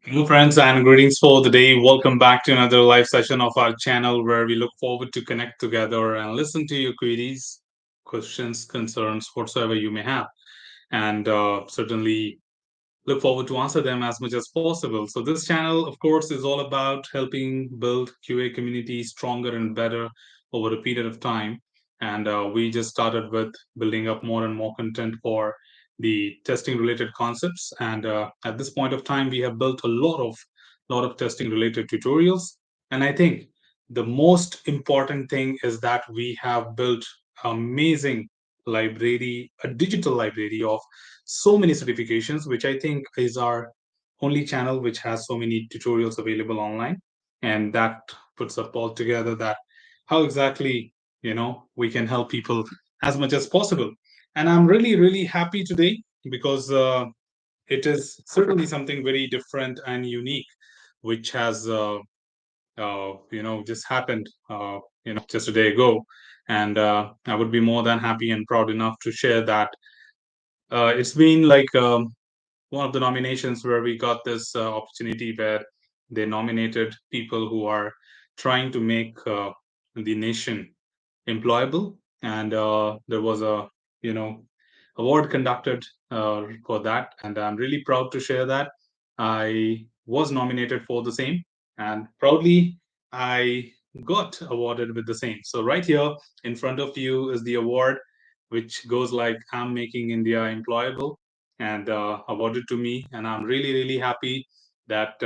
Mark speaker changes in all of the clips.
Speaker 1: Hello, friends, and greetings for the day. Welcome back to another live session of our channel where we look forward to connect together and listen to your queries, questions, concerns, whatsoever you may have, and certainly look forward to answer them as much as possible. So, this channel, of course, is all about helping build QA community stronger and better over a period of time. And we just started with building up more and more content for the testing related concepts. And at this point of time, we have built a lot of testing related tutorials. And I think the most important thing is that we have built amazing library, a digital library of so many certifications, which I think is our only channel which has so many tutorials available online. And that puts up all together that how exactly, we can help people as much as possible. And I'm really, really happy today because it is certainly something very different and unique, which has, just happened, just a day ago. And I would be more than happy and proud enough to share that it's been like one of the nominations where we got this opportunity where they nominated people who are trying to make the nation employable, and there was a you know award conducted for that, and I'm really proud to share that I was nominated for the same, and proudly I got awarded with the same. So right here in front of you is the award, which goes like I'm making India employable, and awarded to me, and I'm really really happy that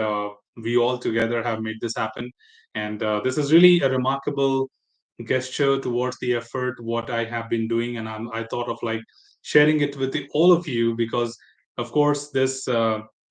Speaker 1: we all together have made this happen. And this is really a remarkable gesture towards the effort what I have been doing, and I thought of like sharing it with all of you, because of course this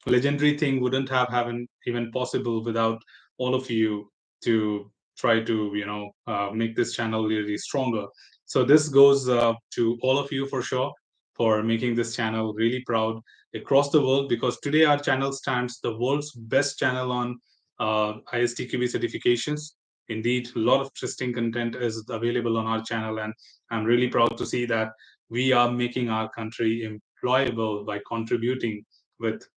Speaker 1: legendary thing wouldn't have happen even possible without all of you to try to make this channel really stronger. So this goes to all of you for sure, for making this channel really proud across the world, because today our channel stands the world's best channel on ISTQB certifications. Indeed, a lot of interesting content is available on our channel, and I'm really proud to see that we are making our country employable by contributing with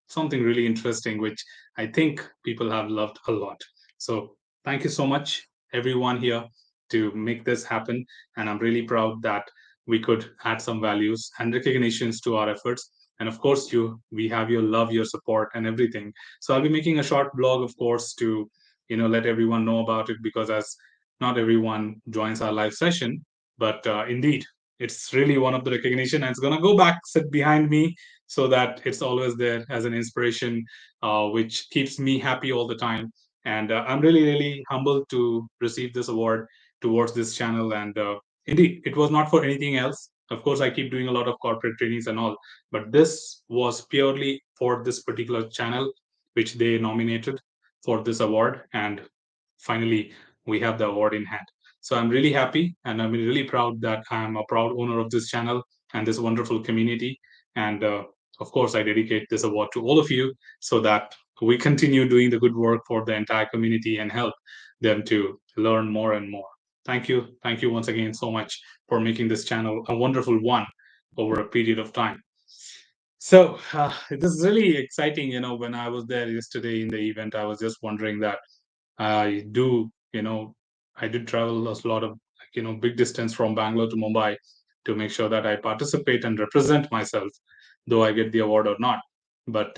Speaker 1: something really interesting, which I think people have loved a lot. So, thank you so much, everyone here, to make this happen. And I'm really proud that we could add some values and recognitions to our efforts. And of course, we have your love, your support, and everything. So I'll be making a short blog, of course, to let everyone know about it, because as not everyone joins our live session, but indeed it's really one of the recognition, and it's going to go back sit behind me so that it's always there as an inspiration, which keeps me happy all the time. And I'm really really humbled to receive this award towards this channel. And indeed it was not for anything else. Of course I keep doing a lot of corporate trainings and all, but this was purely for this particular channel which they nominated for this award. And finally we have the award in hand. So I'm really happy, and I'm really proud that I'm a proud owner of this channel and this wonderful community. And of course I dedicate this award to all of you, so that we continue doing the good work for the entire community and help them to learn more and more. Thank you once again so much for making this channel a wonderful one over a period of time. So this is really exciting. When I was there yesterday in the event, I was just wondering that I do, I did travel a lot of, big distance from Bangalore to Mumbai to make sure that I participate and represent myself, though I get the award or not. But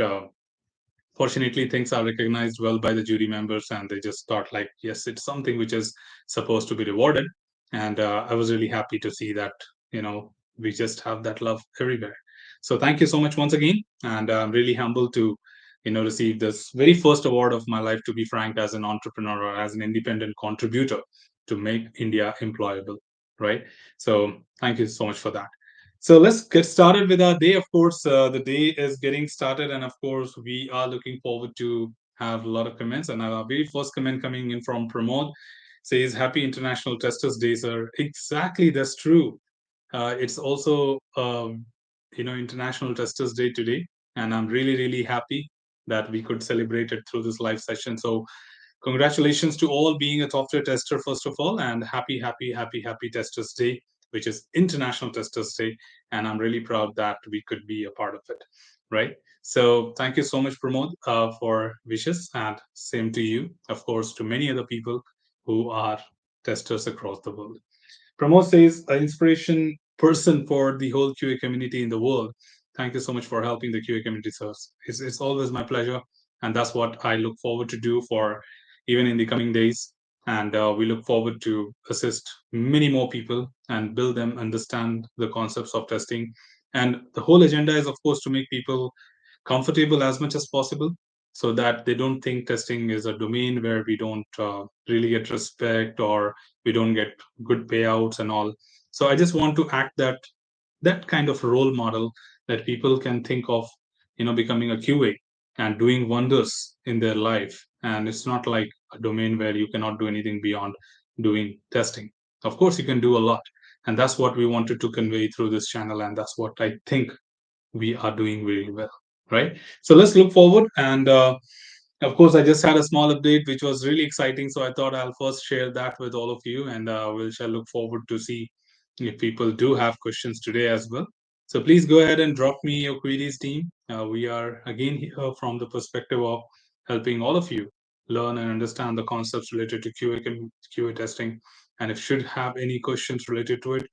Speaker 1: fortunately, things are recognized well by the jury members, and they just thought like, yes, it's something which is supposed to be rewarded. And I was really happy to see that, we just have that love everywhere. So thank you so much once again, and I'm really humbled to receive this very first award of my life, to be frank, as an entrepreneur or as an independent contributor to make India employable, right? So thank you so much for that. So let's get started with our day. Of course, the day is getting started, and of course, we are looking forward to have a lot of comments. And our very first comment coming in from Pramod says, "Happy International Testers Day, sir." Exactly, that's true. It's also International Testers Day today, and I'm really really happy that we could celebrate it through this live session. So congratulations to all being a software tester first of all, and happy Testers Day, which is International Testers Day, and I'm really proud that we could be a part of it, right? So thank you so much, Pramod, for wishes, and same to you, of course, to many other people who are testers across the world. Pramod says, an inspiration person for the whole QA community in the world. Thank you so much for helping the QA community, sir. It's always my pleasure. And that's what I look forward to do for even in the coming days. And we look forward to assist many more people and build them understand the concepts of testing. And the whole agenda is, of course, to make people comfortable as much as possible so that they don't think testing is a domain where we don't really get respect or we don't get good payouts and all. So I just want to act that kind of role model that people can think of, becoming a QA and doing wonders in their life. And it's not like a domain where you cannot do anything beyond doing testing. Of course, you can do a lot. And that's what we wanted to convey through this channel. And that's what I think we are doing really well, right? So let's look forward. And of course, I just had a small update, which was really exciting. So I thought I'll first share that with all of you, and we shall look forward to see if people do have questions today as well. So please go ahead and drop me your queries, team. We are again here from the perspective of helping all of you learn and understand the concepts related to QA testing. And if you should have any questions related to it,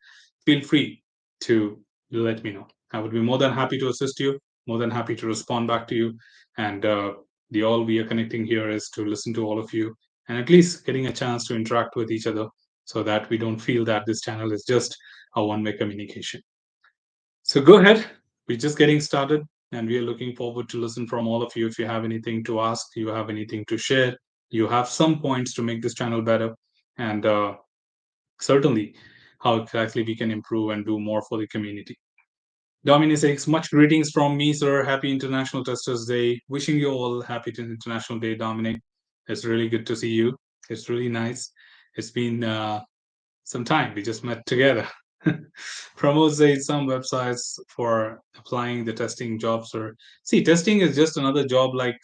Speaker 1: feel free to let me know. I would be more than happy to assist you, more than happy to respond back to you. And the all we are connecting here is to listen to all of you and at least getting a chance to interact with each other so that we don't feel that this channel is just a one-way communication. So go ahead. We're just getting started and we are looking forward to listen from all of you. If you have anything to ask, you have anything to share, you have some points to make this channel better, and certainly how exactly we can improve and do more for the community. Dominic says, much greetings from me, sir. Happy International Testers Day. Wishing you all happy International Day, Dominic. It's really good to see you. It's really nice. It's been some time. We just met together. Pramod says some websites for applying the testing jobs. Or see, testing is just another job like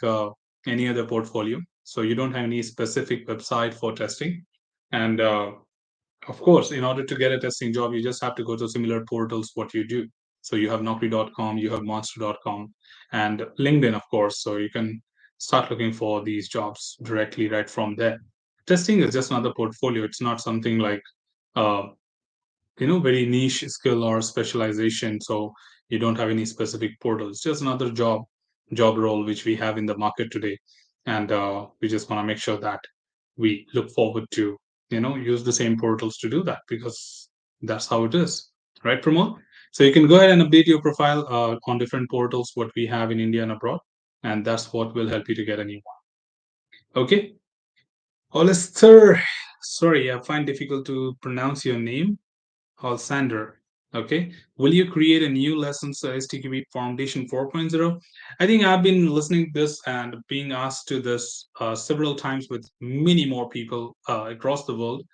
Speaker 1: any other portfolio. So you don't have any specific website for testing. And of course, in order to get a testing job, you just have to go to similar portals, what you do. So you have Naukri.com, you have Monster.com, and LinkedIn, of course. So you can start looking for these jobs directly right from there. Testing is just another portfolio. It's not something like, uh, very niche skill or specialization. So you don't have any specific portal. It's just another job role which we have in the market today. And we just want to make sure that we look forward to use the same portals to do that because that's how it is, right, Pramod? So you can go ahead and update your profile on different portals what we have in India and abroad, and that's what will help you to get a new one. Okay. Hollister, sorry, I find difficult to pronounce your name. Sander. Okay. Will you create a new lessons ISTQB Foundation 4.0? I think I've been listening to this and being asked to this several times with many more people across the world.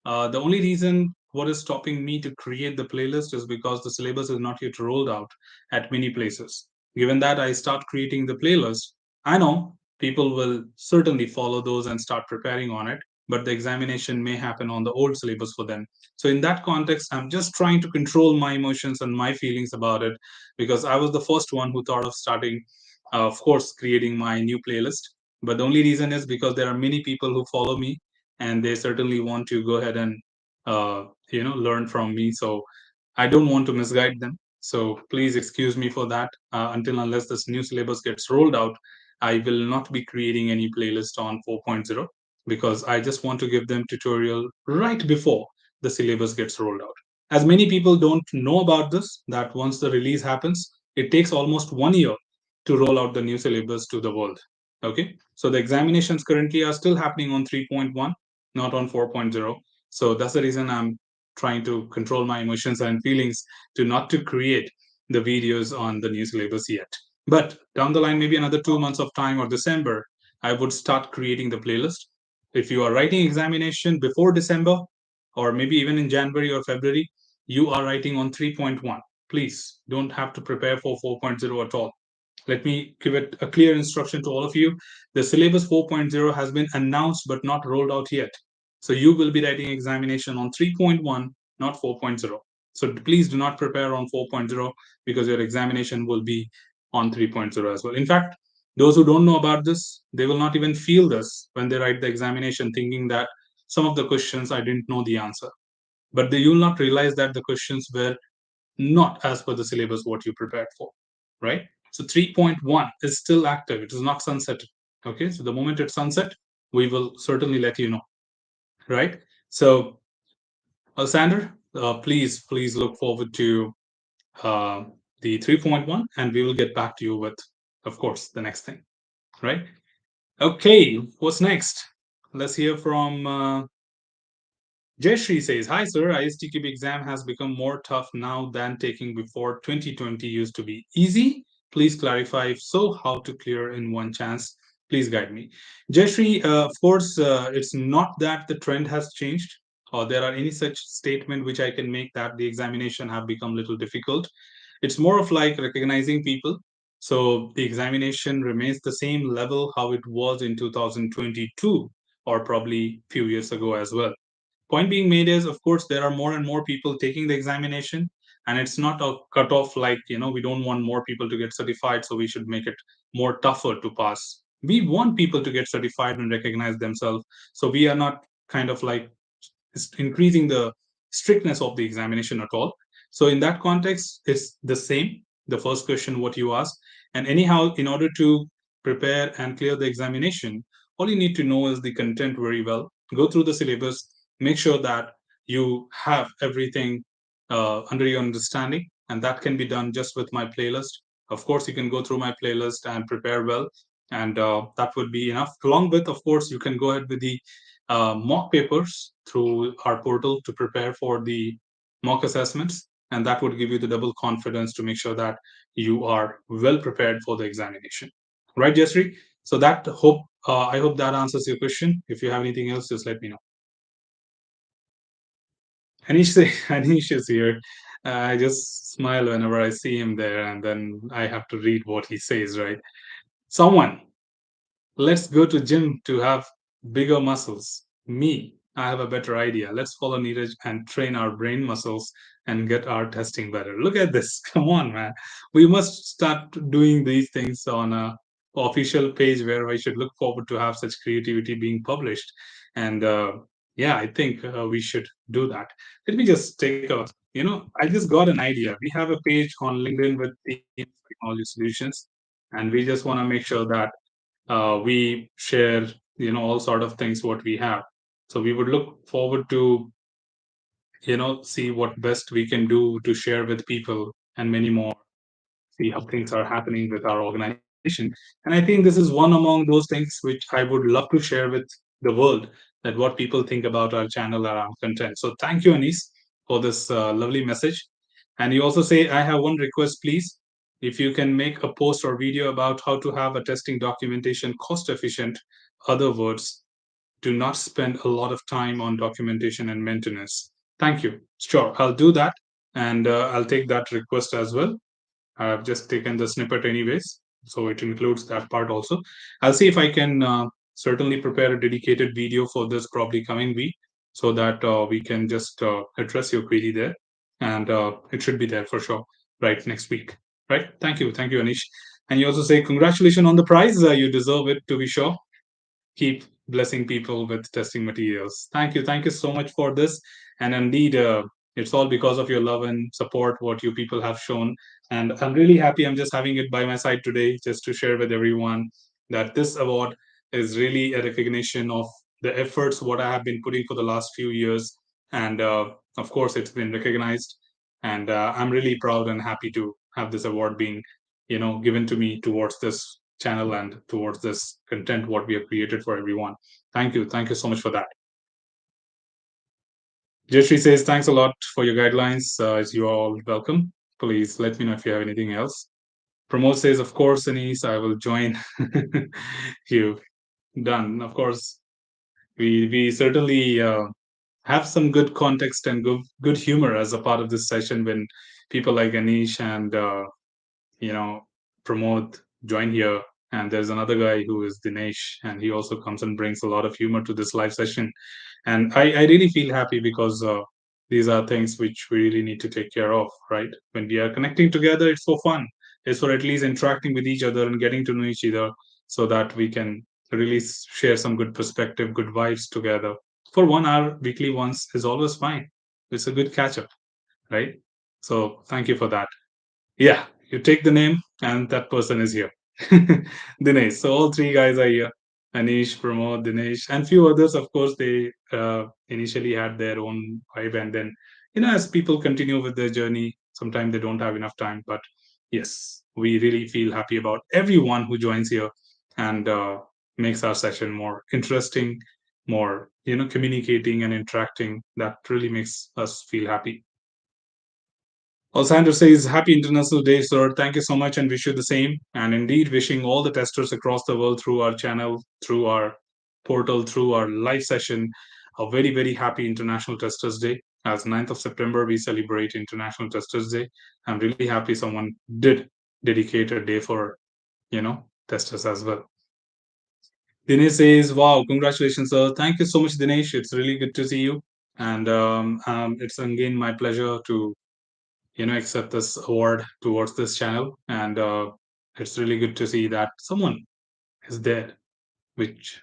Speaker 1: The only reason what is stopping me to create the playlist is because the syllabus is not yet rolled out at many places. Given that I start creating the playlist, I know people will certainly follow those and start preparing on it, but the examination may happen on the old syllabus for them. So in that context, I'm just trying to control my emotions and my feelings about it because I was the first one who thought of starting, of course, creating my new playlist. But the only reason is because there are many people who follow me and they certainly want to go ahead and learn from me. So I don't want to misguide them. So please excuse me for that. Until unless this new syllabus gets rolled out, I will not be creating any playlist on 4.0 because I just want to give them tutorial right before the syllabus gets rolled out. As many people don't know about this, that once the release happens, it takes almost 1 year to roll out the new syllabus to the world. Okay, so the examinations currently are still happening on 3.1, not on 4.0. So that's the reason I'm trying to control my emotions and feelings to not to create the videos on the new syllabus yet. But down the line, maybe another 2 months of time or December, I would start creating the playlist. If you are writing examination before December, or maybe even in January or February, you are writing on 3.1. Please don't have to prepare for 4.0 at all. Let me give it a clear instruction to all of you. The syllabus 4.0 has been announced but not rolled out yet. So you will be writing examination on 3.1, not 4.0. So please do not prepare on 4.0 because your examination will be on 3.0 as well. In fact, those who don't know about this, they will not even feel this when they write the examination, thinking that some of the questions I didn't know the answer. But you will not realize that the questions were not as per the syllabus what you prepared for, right? So 3.1 is still active. It is not sunset. Okay, so the moment it's sunset, we will certainly let you know, right? So, Sander, please look forward to uh, the 3.1, and we will get back to you with, of course, the next thing, right? Okay, what's next? Let's hear from Jayashree says, "Hi sir, ISTQB exam has become more tough now than taking before. 2020 used to be easy. Please clarify if so, how to clear in one chance. Please guide me." Jayashree, of course, it's not that the trend has changed or there are any such statement which I can make that the examination have become little difficult. It's more of like recognizing people. So the examination remains the same level how it was in 2022 or probably few years ago as well. Point being made is, of course, there are more and more people taking the examination, and it's not a cutoff like, we don't want more people to get certified, so we should make it more tougher to pass. We want people to get certified and recognize themselves. So we are not kind of like increasing the strictness of the examination at all. So in that context, it's the same. The first question, what you asked, and anyhow, in order to prepare and clear the examination, all you need to know is the content very well. Go through the syllabus, make sure that you have everything under your understanding, and that can be done just with my playlist. Of course, you can go through my playlist and prepare well, and that would be enough. Along with, of course, you can go ahead with the mock papers through our portal to prepare for the mock assessments, and that would give you the double confidence to make sure that you are well prepared for the examination. Right, Jasri? So that hope I hope that answers your question. If you have anything else, just let me know. Anish, Anish is here. I just smile whenever I see him there, and then I have to read what he says. Right? Someone, let's go to gym to have bigger muscles. Me, I have a better idea. Let's follow Neeraj and train our brain muscles and get our testing better. Look at this. Come on, man. We must start doing these things on a official page where I should look forward to have such creativity being published. And yeah, I think we should do that. Let me just take a, I just got an idea. We have a page on LinkedIn with the technology solutions, and we just want to make sure that we share all sort of things what we have. So we would look forward to see what best we can do to share with people and many more, see how things are happening with our organization. And I think this is one among those things which I would love to share with the world, that what people think about our channel or our content. So thank you, Anis, for this lovely message. And you also say, I have one request, please. If you can make a post or video about how to have a testing documentation cost efficient, other words, do not spend a lot of time on documentation and maintenance. Thank you. Sure, I'll do that. And I'll take that request as well. I've just taken the snippet anyways, so it includes that part also. I'll see if I can certainly prepare a dedicated video for this probably coming week, so that we can just address your query there, and it should be there for sure right next week. Right? Thank you, Anish. And you also say congratulations on the prize. You deserve it, to be sure. Keep blessing people with testing materials. Thank you so much for this. And indeed, it's all because of your love and support what you people have shown. And I'm really happy. I'm just having it by my side today, just to share with everyone that this award is really a recognition of the efforts what I have been putting for the last few years. And of course, it's been recognized. And I'm really proud and happy to have this award being, given to me towards this channel and towards this content what we have created for everyone. Thank you so much for that. Jeshri says thanks a lot for your guidelines. As you are all welcome. Please let me know if you have anything else. Pramod says, of course, Anis, I will join you. Done. Of course, we certainly have some good context and good humor as a part of this session when people like Anish and you know, Pramod join here. And there's another guy who is Dinesh, and he also comes and brings a lot of humor to this live session. And I really feel happy because These are things which we really need to take care of, right? When we are connecting together, it's for fun. It's for at least interacting with each other and getting to know each other so that we can really share some good perspective, good vibes together. For 1 hour, weekly once is always fine. It's a good catch up, right? So thank you for that. Yeah, you take the name, and that person is here. Dinesh. So all three guys are here. Anish, Pramod, Dinesh, and few others. Of course, they initially had their own vibe, and then as people continue with their journey, sometimes they don't have enough time. But yes, we really feel happy about everyone who joins here and makes our session more interesting, more communicating and interacting. That really makes us feel happy. Alexander says, Happy International Day, sir. Thank you so much and wish you the same. And indeed, wishing all the testers across the world through our channel, through our portal, through our live session, a very, very happy International Testers Day. As 9th of September, we celebrate International Testers Day. I'm really happy someone did dedicate a day for, testers as well. Dinesh says, Wow, congratulations, sir. Thank you so much, Dinesh. It's really good to see you. And it's again my pleasure to accept this award towards this channel, and it's really good to see that someone is there which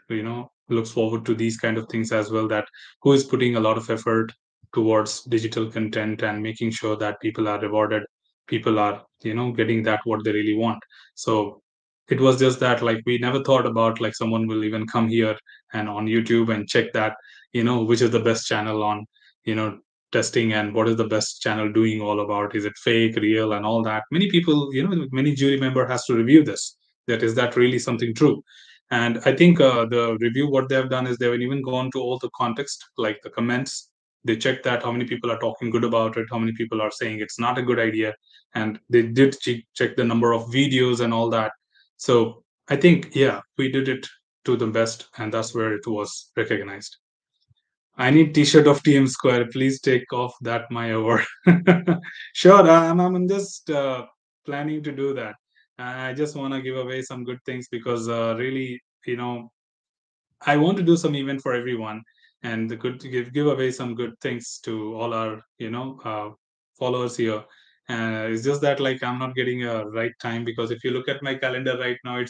Speaker 1: looks forward to these kind of things as well, that who is putting a lot of effort towards digital content and making sure that people are rewarded, people are getting that what they really want. So it was just that, like, we never thought about like someone will even come here and on YouTube and check that which is the best channel on you know testing, and what is the best channel doing all about, is it fake, real, and all that. Many people, many jury member has to review this, that is that really something true. And I think the review, what they have done is they've even gone to all the context, like the comments. They checked that how many people are talking good about it, how many people are saying it's not a good idea, and they did check the number of videos and all that. So I think, yeah, we did it to the best, and that's where it was recognized. I need T-shirt of TM Square. Please take off that my award. Sure, I'm just planning to do that. I just want to give away some good things because really, I want to do some event for everyone, and the good to give away some good things to all our followers here. It's just that, like, I'm not getting a right time, because if you look at my calendar right now,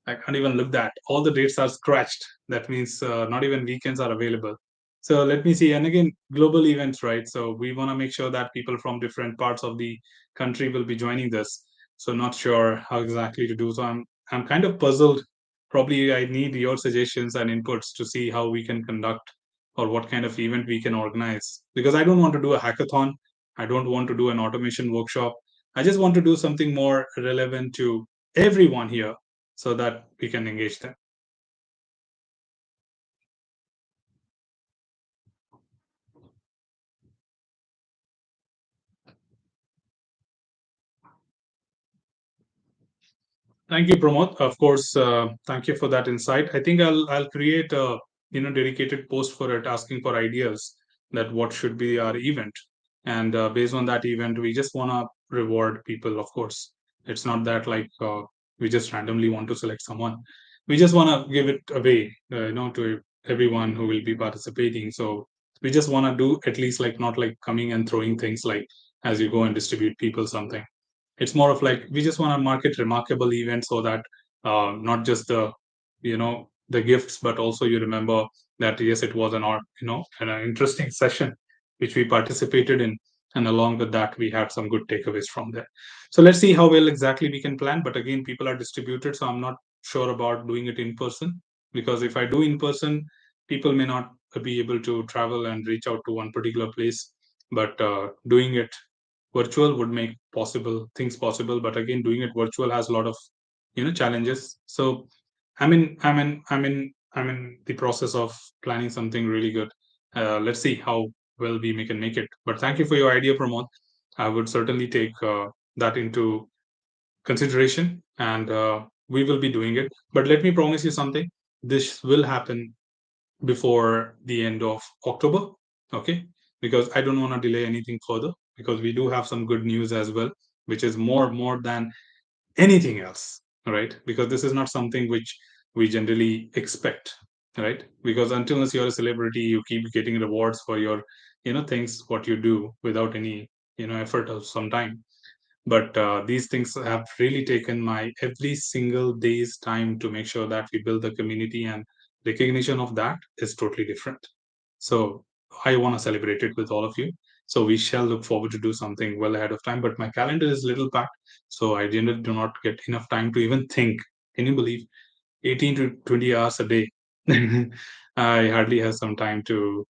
Speaker 1: I can't even look that. All the dates are scratched. That means not even weekends are available. So let me see. And again, global events, right? So we want to make sure that people from different parts of the country will be joining this. So not sure how exactly to do. So I'm kind of puzzled. Probably I need your suggestions and inputs to see how we can conduct, or what kind of event we can organize. Because I don't want to do a hackathon. I don't want to do an automation workshop. I just want to do something more relevant to everyone here so that we can engage them. Thank you, Pramod. Of course, thank you for that insight. I think I'll create a dedicated post for it, asking for ideas that what should be our event, and based on that event, we just want to reward people. Of course, it's not that like we just randomly want to select someone. We just want to give it away, to everyone who will be participating. So we just want to do at least, like, not like coming and throwing things like as you go and distribute people something. It's more of like we just want to market remarkable events, so that not just the gifts, but also you remember that yes, it was an interesting session which we participated in, and along with that we had some good takeaways from there. So let's see how well exactly we can plan. But again, people are distributed, so I'm not sure about doing it in person, because if I do in person, people may not be able to travel and reach out to one particular place. But doing it virtual would make possible things possible. But again, doing it virtual has a lot of challenges. So I'm in the process of planning something really good. Let's see how well we can make it. But thank you for your idea, Pramod. I would certainly take that into consideration, and we will be doing it. But let me promise you something: this will happen before the end of October. Okay, because I don't want to delay anything further, because we do have some good news as well, which is more than anything else, right? Because this is not something which we generally expect, right? Because until you're a celebrity, you keep getting rewards for your things what you do without any effort of some time. But these things have really taken my every single day's time to make sure that we build the community, and recognition of that is totally different. So I want to celebrate it with all of you. So we shall look forward to do something well ahead of time. But my calendar is little packed, so I generally do not get enough time to even think. Can you believe 18 to 20 hours a day? I hardly have some time to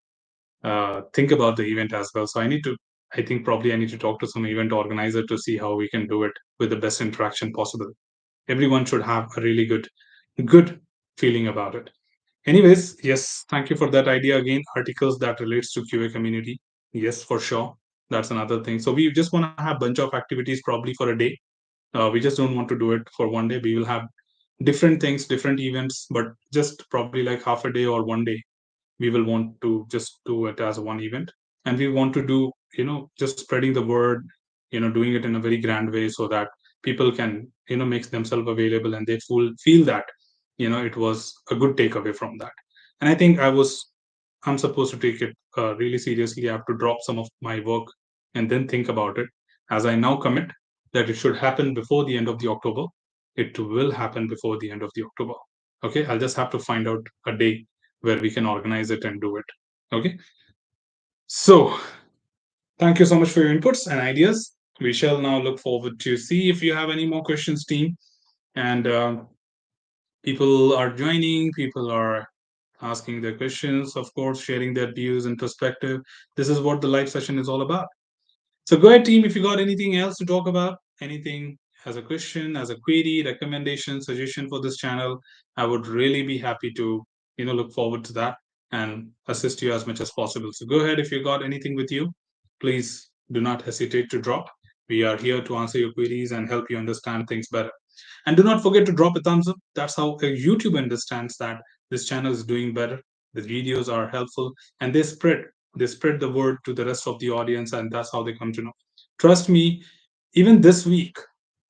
Speaker 1: think about the event as well. So I think probably I need to talk to some event organizer to see how we can do it with the best interaction possible. Everyone should have a really good feeling about it. Anyways, yes, thank you for that idea again. Articles that relates to QA community. Yes, for sure. That's another thing. So we just want to have bunch of activities probably for a day. We just don't want to do it for one day. We will have different things, different events, but just probably like half a day or one day we will want to just do it as one event. And we want to do just spreading the word, doing it in a very grand way so that people can make themselves available, and they feel that it was a good takeaway from that. And I think I'm supposed to take it really seriously. I have to drop some of my work and then think about it. As I now commit that it should happen before the end of the October, it will happen before the end of the October. Okay, I'll just have to find out a day where we can organize it and do it. Okay, so thank you so much for your inputs and ideas. We shall now look forward to see if you have any more questions, team. And people are joining, people are asking their questions, of course, sharing their views and perspective. This is what the live session is all about. So go ahead, team, if you got anything else to talk about, anything as a question, as a query, recommendation, suggestion for this channel, I would really be happy to, look forward to that and assist you as much as possible. So go ahead, if you got anything with you, please do not hesitate to drop. We are here to answer your queries and help you understand things better. And do not forget to drop a thumbs up. That's how YouTube understands that this channel is doing better. The videos are helpful, and they spread the word to the rest of the audience, and that's how they come to know. Trust me, even this week,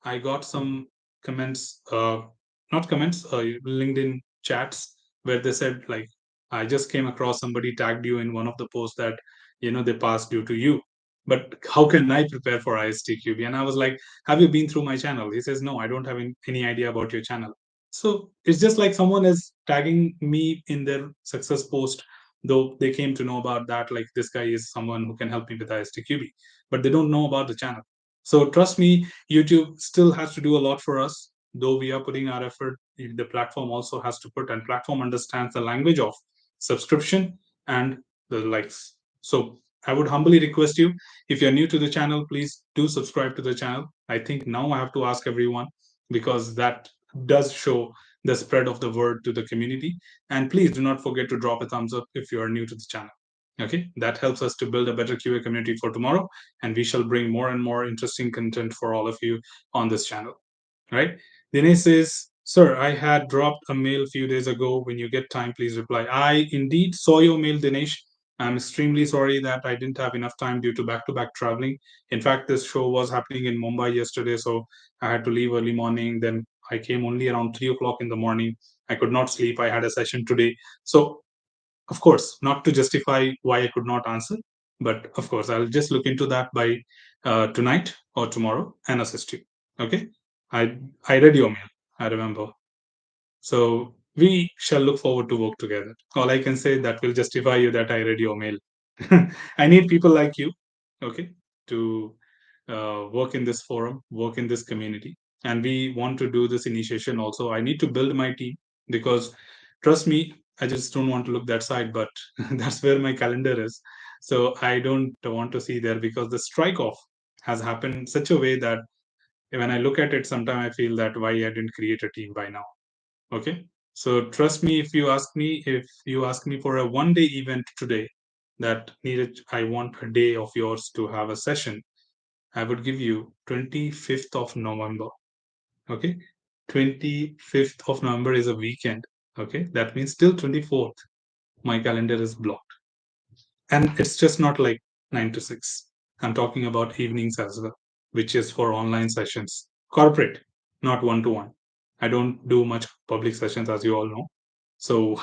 Speaker 1: I got some comments, not comments, LinkedIn chats where they said, like, I just came across somebody tagged you in one of the posts that, they passed due to you. But how can I prepare for ISTQB? And I was like, have you been through my channel? He says, no, I don't have any idea about your channel. So it's just like someone is tagging me in their success post, though they came to know about that, like this guy is someone who can help me with ISTQB, but they don't know about the channel. So trust me, YouTube still has to do a lot for us, though we are putting our effort. The platform also has to put, and platform understands the language of subscription and the likes. So I would humbly request you, if you're new to the channel, please do subscribe to the channel. I think now I have to ask everyone, because that does show the spread of the word to the community. And please do not forget to drop a thumbs up if you are new to the channel. Okay, that helps us to build a better QA community for tomorrow, and we shall bring more and more interesting content for all of you on this channel. Right? Dinesh says, Sir, I had dropped a mail a few days ago. When you get time, please reply. I indeed saw your mail, Dinesh. I'm extremely sorry that I didn't have enough time due to back traveling. In fact, this show was happening in Mumbai yesterday, so I had to leave early morning. Then I came only around 3 o'clock in the morning. I could not sleep. I had a session today. So, of course, not to justify why I could not answer, but of course, I'll just look into that by tonight or tomorrow and assist you. Okay? I I read your mail. I remember. So we shall look forward to work together. All I can say that will justify you that I read your mail. I need people like you, okay, to work in this forum, work in this community. And we want to do this initiation also. I need to build my team, because trust me, I just don't want to look that side, but that's where my calendar is. So I don't want to see there, because the strike off has happened such a way that when I look at it, sometimes I feel that why I didn't create a team by now. Okay. So trust me, if you ask me for a 1 day event today that needed, I want a day of yours to have a session, I would give you 25th of November. Okay. 25th of November is a weekend. Okay. That means till 24th, my calendar is blocked. And it's just not like 9 to 6. I'm talking about evenings as well, which is for online sessions, corporate, not one to one. I don't do much public sessions, as you all know. So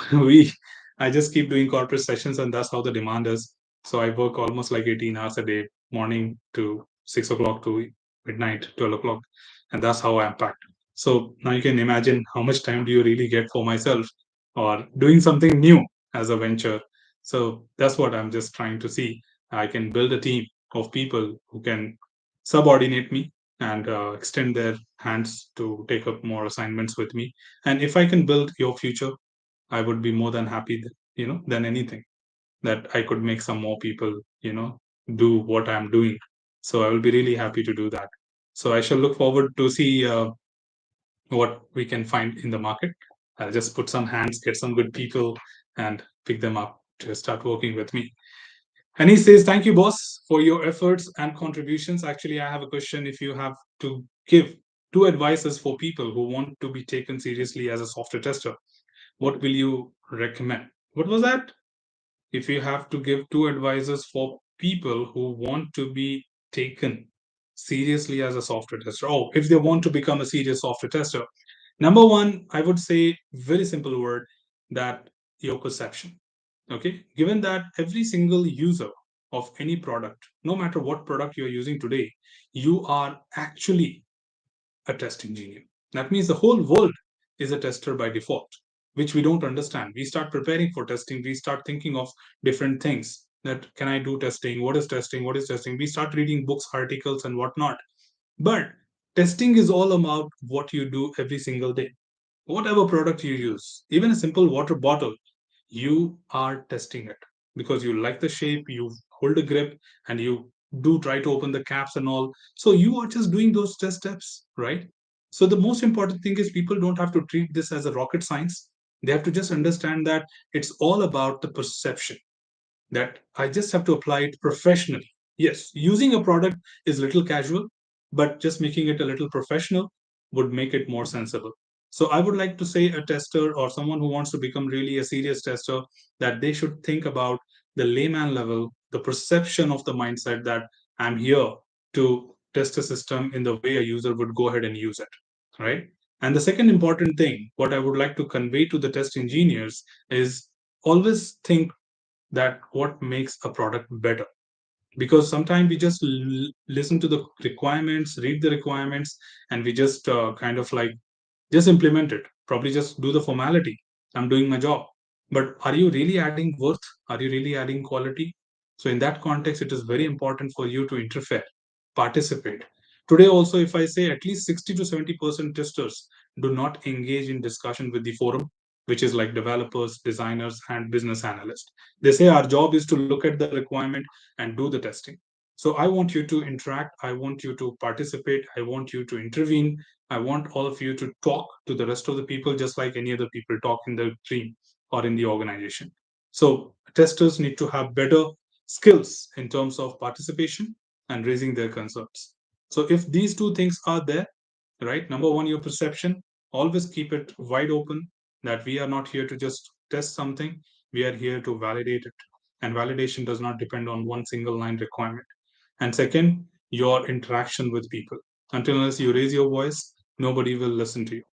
Speaker 1: I just keep doing corporate sessions, and that's how the demand is. So I work almost like 18 hours a day, morning to 6 o'clock to midnight, 12 o'clock. And that's how I'm packed. So now you can imagine how much time do you really get for myself or doing something new as a venture. So that's what I'm just trying to see. I can build a team of people who can subordinate me and extend their hands to take up more assignments with me. And if I can build your future, I would be more than happy, than anything that I could make some more people, do what I'm doing. So I will be really happy to do that. So I shall look forward to see what we can find in the market. I'll just put some hands, get some good people, and pick them up to start working with me. And he says, "Thank you, boss, for your efforts and contributions." Actually, I have a question. If you have to give two advices for people who want to be taken seriously as a software tester, what will you recommend? What was that? If you have to give two advices for people who want to be taken seriously as a software tester, oh, if they want to become a serious software tester, number one, I would say very simple word, that your perception. Okay, given that every single user of any product, no matter what product you're using today, you are actually a test engineer. That means the whole world is a tester by default, which we don't understand. We start preparing for testing, we start thinking of different things, that can I do testing? What is testing? What is testing? We start reading books, articles, and whatnot. But testing is all about what you do every single day. Whatever product you use, even a simple water bottle, you are testing it because you like the shape, you hold a grip, and you do try to open the caps and all. So you are just doing those test steps, right? So the most important thing is people don't have to treat this as a rocket science. They have to just understand that it's all about the perception, that I just have to apply it professionally. Yes, using a product is a little casual, but just making it a little professional would make it more sensible. So I would like to say a tester or someone who wants to become really a serious tester, that they should think about the layman level, the perception of the mindset that I'm here to test a system in the way a user would go ahead and use it, right? And the second important thing, what I would like to convey to the test engineers is always think that what makes a product better, because sometimes we just listen to the requirements, read the requirements, and we just kind of like just implement it, probably just do the formality. I'm doing my job, but are you really adding worth? Are you really adding quality? So in that context, it is very important for you to interfere, participate. Today also, if I say, at least 60 to 70% testers do not engage in discussion with the forum, which is like developers, designers, and business analysts. They say our job is to look at the requirement and do the testing. So I want you to interact, I want you to participate, I want you to intervene, I want all of you to talk to the rest of the people just like any other people talk in the team or in the organization. So testers need to have better skills in terms of participation and raising their concerns. So if these two things are there, right? Number one, your perception, always keep it wide open, that we are not here to just test something, we are here to validate it. And validation does not depend on one single line requirement. And second, your interaction with people. Until unless you raise your voice, nobody will listen to you,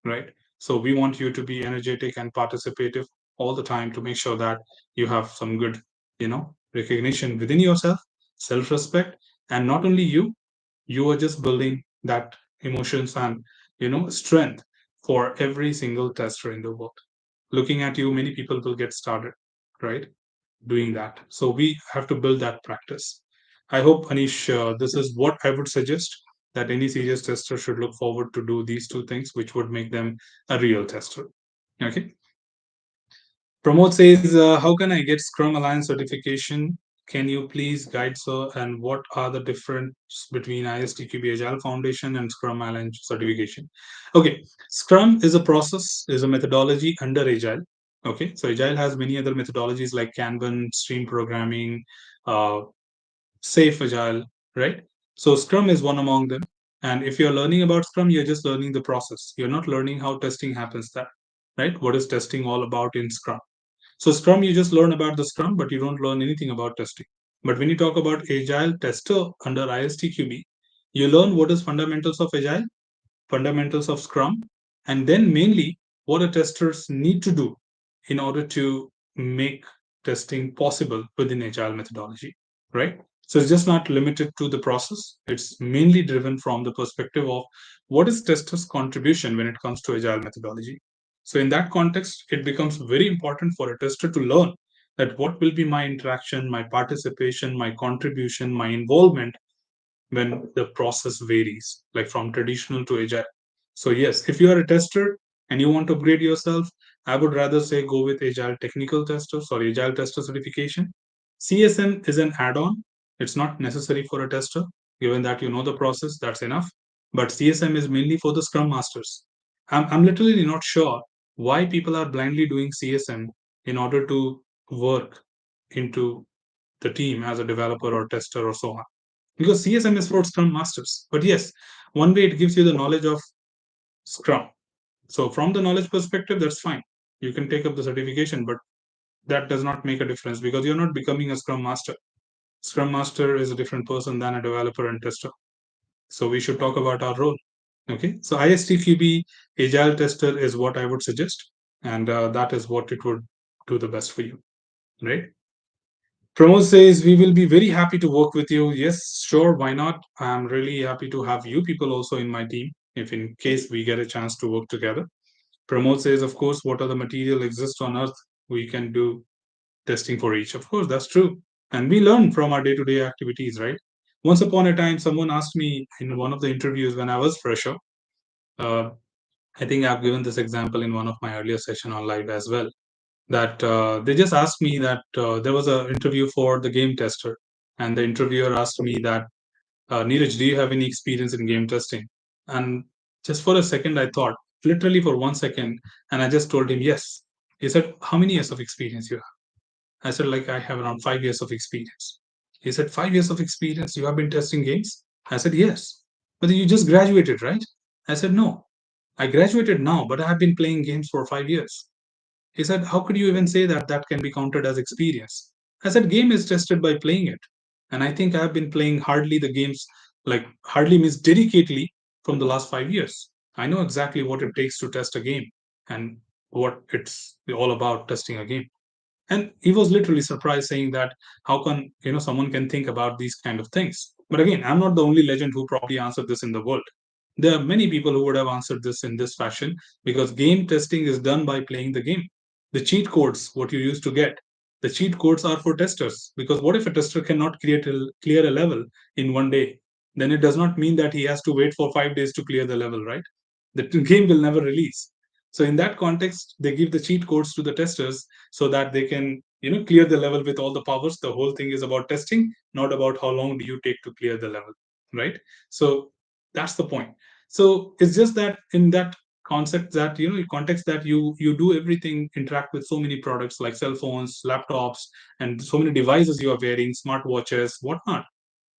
Speaker 1: right? So we want you to be energetic and participative all the time to make sure that you have some good, recognition within yourself, self-respect, and not only you, you are just building that emotions and strength for every single tester in the world. Looking at you, many people will get started, right? Doing that. So we have to build that practice. I hope, Anish, this is what I would suggest, that any serious tester should look forward to do these two things, which would make them a real tester. Okay. Pramod says, how can I get Scrum Alliance certification? Can you please guide, sir? And what are the difference between ISTQB Agile Foundation and Scrum Alliance certification? Okay, Scrum is a process, is a methodology under Agile. Okay, so Agile has many other methodologies like Kanban, stream programming, uh, Safe Agile, right? So Scrum is one among them. And if you're learning about Scrum, you're just learning the process. You're not learning how testing happens there, right? What is testing all about in Scrum? So Scrum, you just learn about the Scrum, but you don't learn anything about testing. But when you talk about Agile Tester under ISTQB, you learn what is fundamentals of Agile, fundamentals of Scrum, and then mainly what the testers need to do in order to make testing possible within agile methodology, right? So it's just not limited to the process. It's mainly driven from the perspective of what is testers' contribution when it comes to agile methodology. So in that context, it becomes very important for a tester to learn that what will be my interaction, my participation, my contribution, my involvement when the process varies, like from traditional to agile. So, yes, if you are a tester and you want to upgrade yourself, I would rather say go with agile technical tester, sorry, agile tester certification. CSM is an add on, it's not necessary for a tester. Given that you know the process, that's enough. But CSM is mainly for the Scrum Masters. I'm literally not sure why people are blindly doing CSM in order to work into the team as a developer or tester or so on, because CSM is for Scrum Masters. But yes, one way it gives you the knowledge of Scrum. So from the knowledge perspective, that's fine. You can take up the certification, but that does not make a difference because you're not becoming a Scrum Master. Scrum Master is a different person than a developer and tester. So we should talk about our role. Okay. So ISTQB Agile Tester is what I would suggest, and that is what it would do the best for you. Right. Pramod says, we will be very happy to work with you. Yes, sure, why not? I'm really happy to have you people also in my team if in case we get a chance to work together. Pramod says, of course, what are the material exists on earth? We can do testing for each. Of course, that's true. And we learn from our day-to-day activities, right? Once upon a time, someone asked me in one of the interviews when I was fresher. Uh, I think I've given this example in one of my earlier session on live as well, that they just asked me that there was an interview for the game tester, and the interviewer asked me that, Neeraj, do you have any experience in game testing? And just for a second, I thought, literally for 1 second, and I just told him yes. He said, how many years of experience you have? I said, like, I have around 5 years of experience. He said, 5 years of experience, you have been testing games? I said, yes. But you just graduated, right? I said, no. I graduated now, but I have been playing games for 5 years. He said, how could you even say that that can be counted as experience? I said, game is tested by playing it. And I think I've been playing hardly the games, like hardly means dedicatedly from the last 5 years. I know exactly what it takes to test a game and what it's all about testing a game. And he was literally surprised, saying that how can someone can think about these kind of things. But again, I'm not the only legend who probably answered this in the world. There are many people who would have answered this in this fashion, because game testing is done by playing the game. The cheat codes, what you used to get, the cheat codes are for testers, because what if a tester cannot clear a level in 1 day? Then it does not mean that he has to wait for 5 days to clear the level, right? The game will never release. So in that context, they give the cheat codes to the testers so that they can clear the level with all the powers. The whole thing is about testing, not about how long do you take to clear the level, right? So that's the point. So it's just that in that concept, that context, that you do everything, interact with so many products like cell phones, laptops, and so many devices you are wearing, smartwatches, whatnot,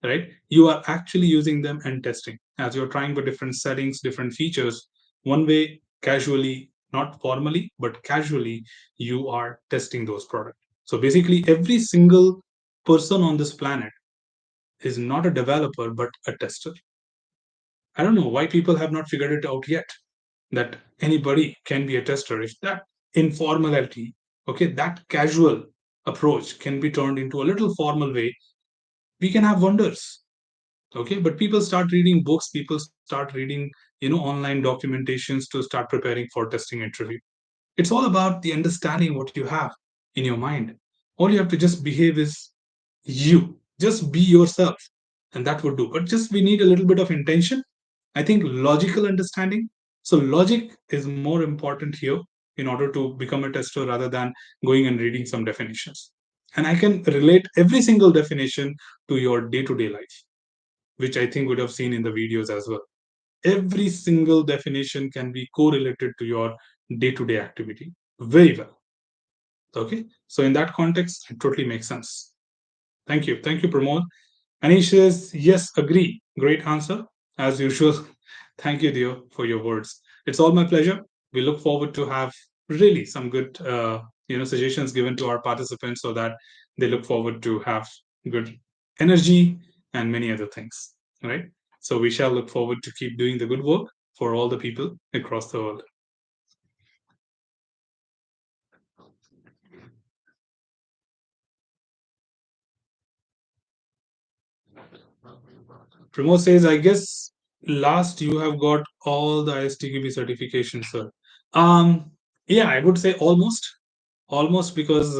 Speaker 1: right? You are actually using them and testing as you're trying with different settings, different features. One way, casually, not formally, but casually, you are testing those products. So basically, every single person on this planet is not a developer, but a tester. I don't know why people have not figured it out yet, that anybody can be a tester. If that informality, okay, that casual approach can be turned into a little formal way, we can have wonders. Okay, but people start reading books, people start reading online documentations to start preparing for testing interview. It's all about the understanding what you have in your mind. All you have to just behave is you, just be yourself, and that would do. But just we need a little bit of intention, I think, logical understanding. So logic is more important here in order to become a tester, rather than going and reading some definitions. And I can relate every single definition to your day-to-day life, which I think would have seen in the videos as well. Every single definition can be correlated to your day to day activity very well. Okay. So, in that context, it totally makes sense. Thank you. Thank you, Pramod. Anish says, yes, agree. Great answer, as usual. Thank you, Dio, for your words. It's all my pleasure. We look forward to have really some good, suggestions given to our participants, so that they look forward to have good energy and many other things. Right. So we shall look forward to keep doing the good work for all the people across the world. Pramod says, I guess last you have got all the ISTQB certifications, sir. Um, yeah, I would say almost because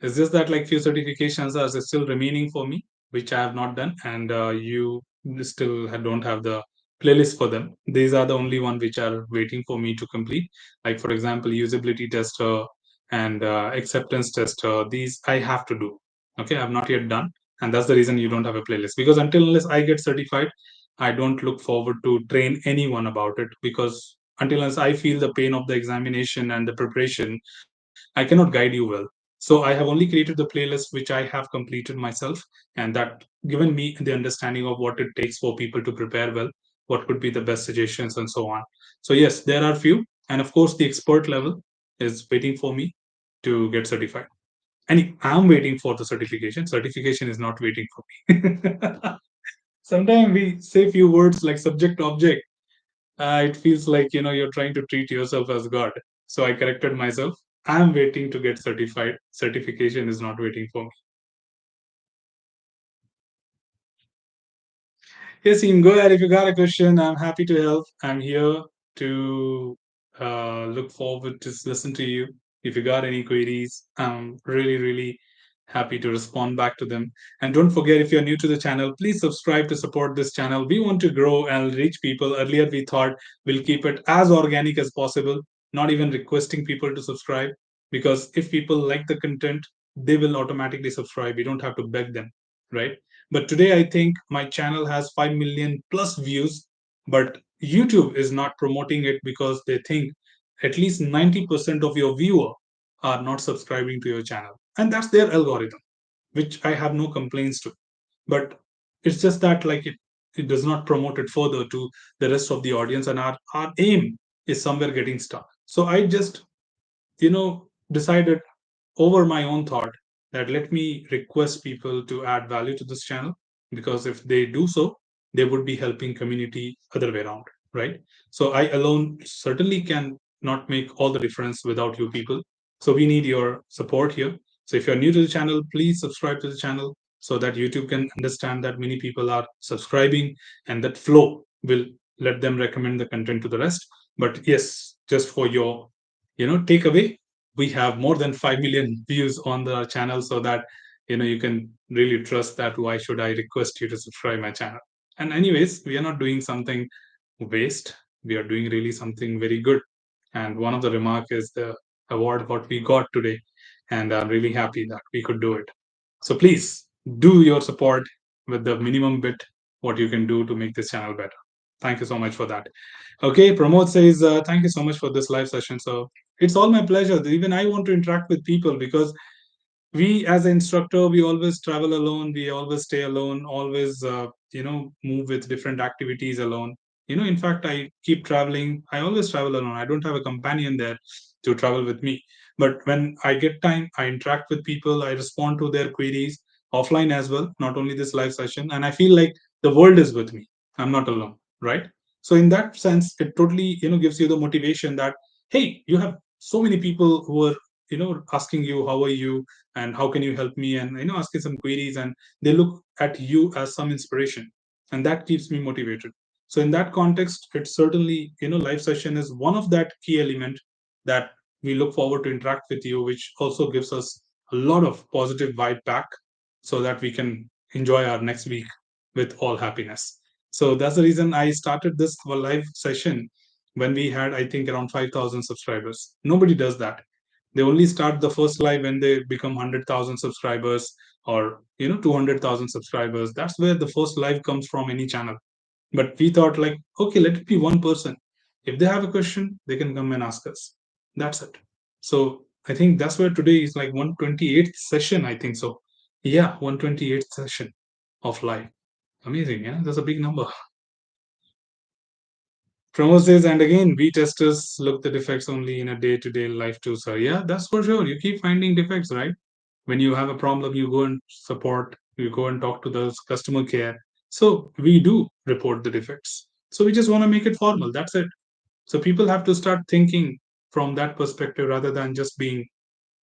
Speaker 1: it's just that like few certifications are still remaining for me, which I have not done, and you still don't have the playlist for them. These are the only one which are waiting for me to complete. Like for example, usability tester and acceptance tester. These I have to do. Okay, I've not yet done, and that's the reason you don't have a playlist. Because until unless I get certified, I don't look forward to train anyone about it. Because until unless I feel the pain of the examination and the preparation, I cannot guide you well. So I have only created the playlist which I have completed myself, and that given me the understanding of what it takes for people to prepare well, what could be the best suggestions, and so on. So yes, there are few, and of course the expert level is waiting for me to get certified. And I'm waiting for the certification. Certification is not waiting for me. Sometimes we say few words like subject object, it feels like you're trying to treat yourself as god. So I corrected myself. I'm waiting to get certified. Certification is not waiting for me. Yes, you can go ahead if you got a question. I'm happy to help. I'm here to look forward to listen to you. If you got any queries, I'm really happy to respond back to them. And don't forget, if you're new to the channel, please subscribe to support this channel. We want to grow and reach people. Earlier, we thought we'll keep it as organic as possible, not even requesting people to subscribe. Because if people like the content, they will automatically subscribe. We don't have to beg them, right? But today, I think my channel has 5 million plus views, but YouTube is not promoting it because they think at least 90% of your viewer are not subscribing to your channel. And that's their algorithm, which I have no complaints to. But it's just that like it does not promote it further to the rest of the audience, and our aim is somewhere getting stuck. So I just, decided over my own thought that let me request people to add value to this channel, because if they do so, they would be helping community other way around, right? So I alone certainly can not make all the difference without you people. So we need your support here. So if you're new to the channel, please subscribe to the channel so that YouTube can understand that many people are subscribing, and that flow will let them recommend the content to the rest. But yes, just for your takeaway, we have more than 5 million views on the channel, so that you can really trust that why should I request you to subscribe my channel. And anyways, we are not doing something waste, we are doing really something very good. And one of the remark is the award what we got today, and I'm really happy that we could do it. So please do your support with the minimum bit what you can do to make this channel better. Thank you so much for that. Okay, Pramod says, thank you so much for this live session. So it's all my pleasure. Even I want to interact with people, because we as an instructor, we always travel alone, we always stay alone, always move with different activities alone. In fact, I keep traveling, I always travel alone, I don't have a companion there to travel with me. But when I get time, I interact with people, I respond to their queries offline as well, not only this live session, and I feel like the world is with me, I'm not alone, right? So in that sense, it totally gives you the motivation that, hey, you have so many people who are asking you how are you and how can you help me, and asking some queries, and they look at you as some inspiration, and that keeps me motivated. So in that context, it certainly live session is one of that key element that we look forward to interact with you, which also gives us a lot of positive vibe back, so that we can enjoy our next week with all happiness. So that's the reason I started this live session when we had, I think, around 5,000 subscribers. Nobody does that. They only start the first live when they become 100,000 subscribers, or 200,000 subscribers. That's where the first live comes from any channel. But we thought like, okay, let it be one person. If they have a question, they can come and ask us. That's it. So I think that's where today is like 128th session, I think so. Yeah, 128th session of live. Amazing, yeah, that's a big number. Promo says, and again, we testers look the defects only in a day-to-day life too, sir. Yeah, that's for sure. You keep finding defects, right? When you have a problem, you go and support, you go and talk to the customer care. So we do report the defects. So we just want to make it formal. That's it. So people have to start thinking from that perspective, rather than just being,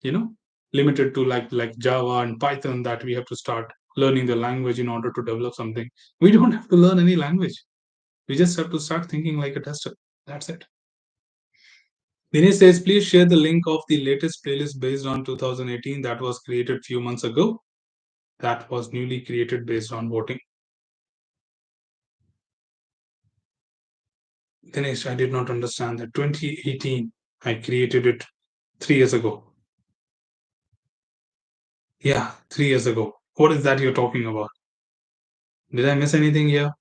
Speaker 1: you know, limited to like Java and Python, that we have to start. learning the language in order to develop something. We don't have to learn any language. We just have to start thinking like a tester. That's it. Dinesh says, please share the link of the latest playlist based on 2018 that was created few months ago. That was newly created based on voting. Dinesh, I did not understand that. 2018, I created it 3 years ago. Yeah, 3 years ago. What is that you're talking about? Did I miss anything here?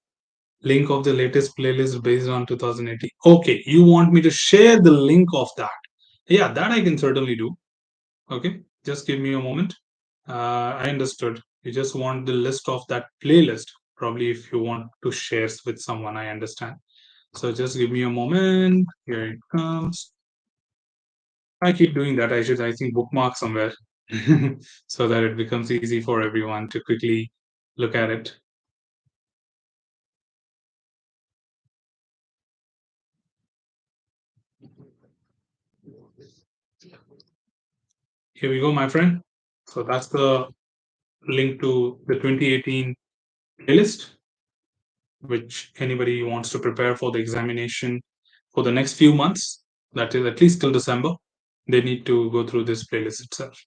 Speaker 1: Link of the latest playlist based on 2018. Okay, you want me to share the link of that? Yeah, that I can certainly do. Okay, just give me a moment. I understood. You just want the list of that playlist. Probably if you want to share with someone, I understand. So just give me a moment. Here it comes. I keep doing that. I think, bookmark somewhere so that it becomes easy for everyone to quickly look at it. Here we go, my friend. So that's the link to the 2018 playlist, which anybody wants to prepare for the examination for the next few months, that is at least till December, they need to go through this playlist itself.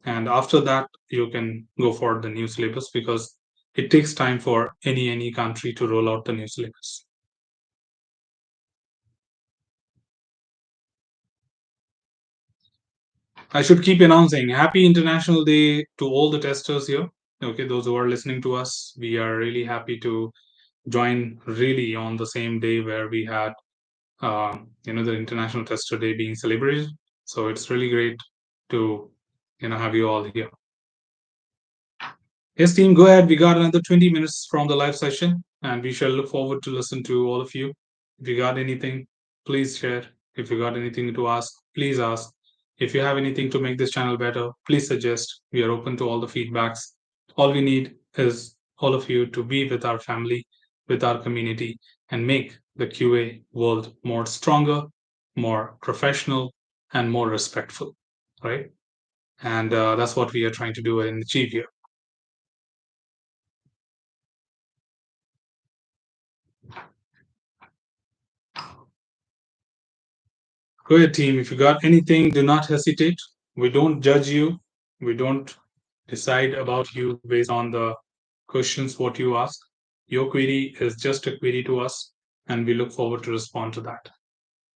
Speaker 1: And after that, you can go for the new syllabus because it takes time for any country to roll out the new syllabus. I should keep announcing Happy International Day to all the testers here. Okay, those who are listening to us, we are really happy to join really on the same day where we had the International Tester Day being celebrated. So it's really great to have you all here. Yes, team, go ahead. We got another 20 minutes from the live session, and we shall look forward to listen to all of you. If you got anything, please share. If you got anything to ask, please ask. If you have anything to make this channel better, please suggest. We are open to all the feedbacks. All we need is all of you to be with our family, with our community, and make the QA world more stronger, more professional, and more respectful, right? And that's what we are trying to do and achieve here. Go ahead, team. If you got anything, do not hesitate. We don't judge you. We don't decide about you based on the questions what you ask. Your query is just a query to us, and we look forward to respond to that.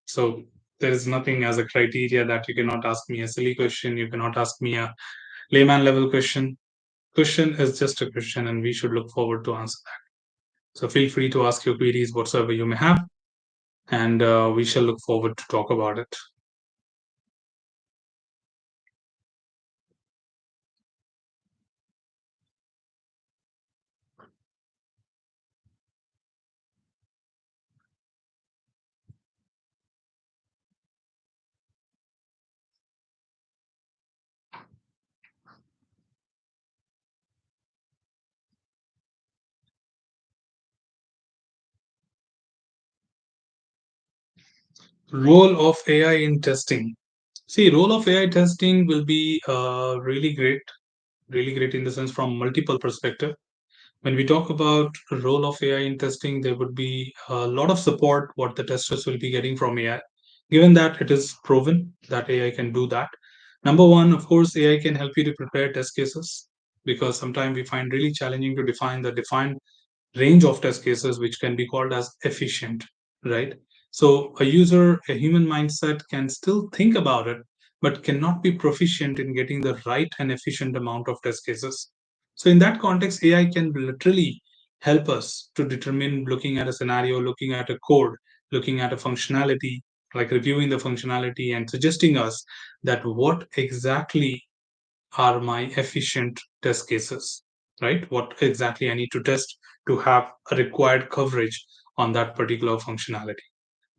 Speaker 1: So there is nothing as a criteria that you cannot ask me a silly question. You cannot ask me a layman level question. Question is just a question, and we should look forward to answer that. So feel free to ask your queries whatsoever you may have, and we shall look forward to talk about it. Role of AI in testing. See, role of AI testing will be really great in the sense from multiple perspective. When we talk about role of AI in testing, there would be a lot of support what the testers will be getting from AI, given that it is proven that AI can do that. Number one, of course, AI can help you to prepare test cases because sometimes we find really challenging to define the defined range of test cases which can be called as efficient, right? So a user, a human mindset can still think about it but cannot be proficient in getting the right and efficient amount of test cases. So in that context, AI can literally help us to determine, looking at a scenario, looking at a code, looking at a functionality, like reviewing the functionality and suggesting us that what exactly are my efficient test cases, right? What exactly I need to test to have a required coverage on that particular functionality.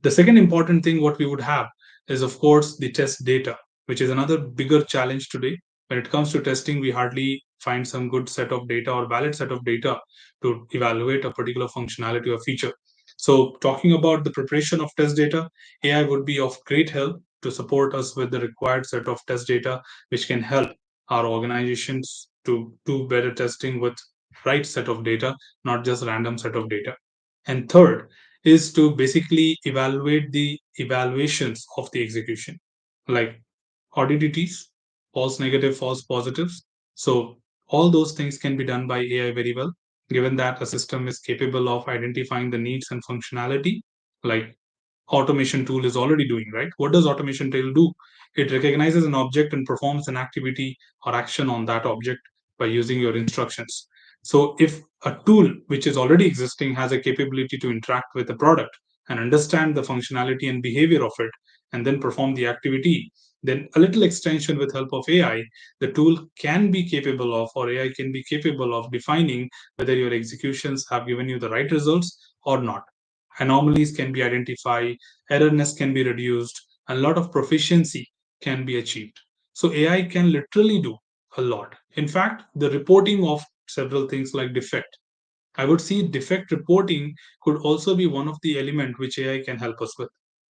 Speaker 1: The second important thing what we would have is, of course, the test data, which is another bigger challenge today. When it comes to testing, we hardly find some good set of data or valid set of data to evaluate a particular functionality or feature. So, talking about the preparation of test data, AI would be of great help to support us with the required set of test data, which can help our organizations to do better testing with right set of data, not just random set of data. And third is to basically evaluate the evaluations of the execution, like oddities, false negative, false positives. So all those things can be done by AI very well, given that a system is capable of identifying the needs and functionality, like automation tool is already doing, right? What does automation tool do? It recognizes an object and performs an activity or action on that object by using your instructions. So if a tool which is already existing has a capability to interact with a product and understand the functionality and behavior of it and then perform the activity, then a little extension with help of AI, the tool can be capable of, or AI can be capable of defining whether your executions have given you the right results or not. Anomalies can be identified, errorness can be reduced, and a lot of proficiency can be achieved. So AI can literally do a lot. In fact, the reporting of several things like defect, I would see defect reporting could also be one of the element which AI can help us with.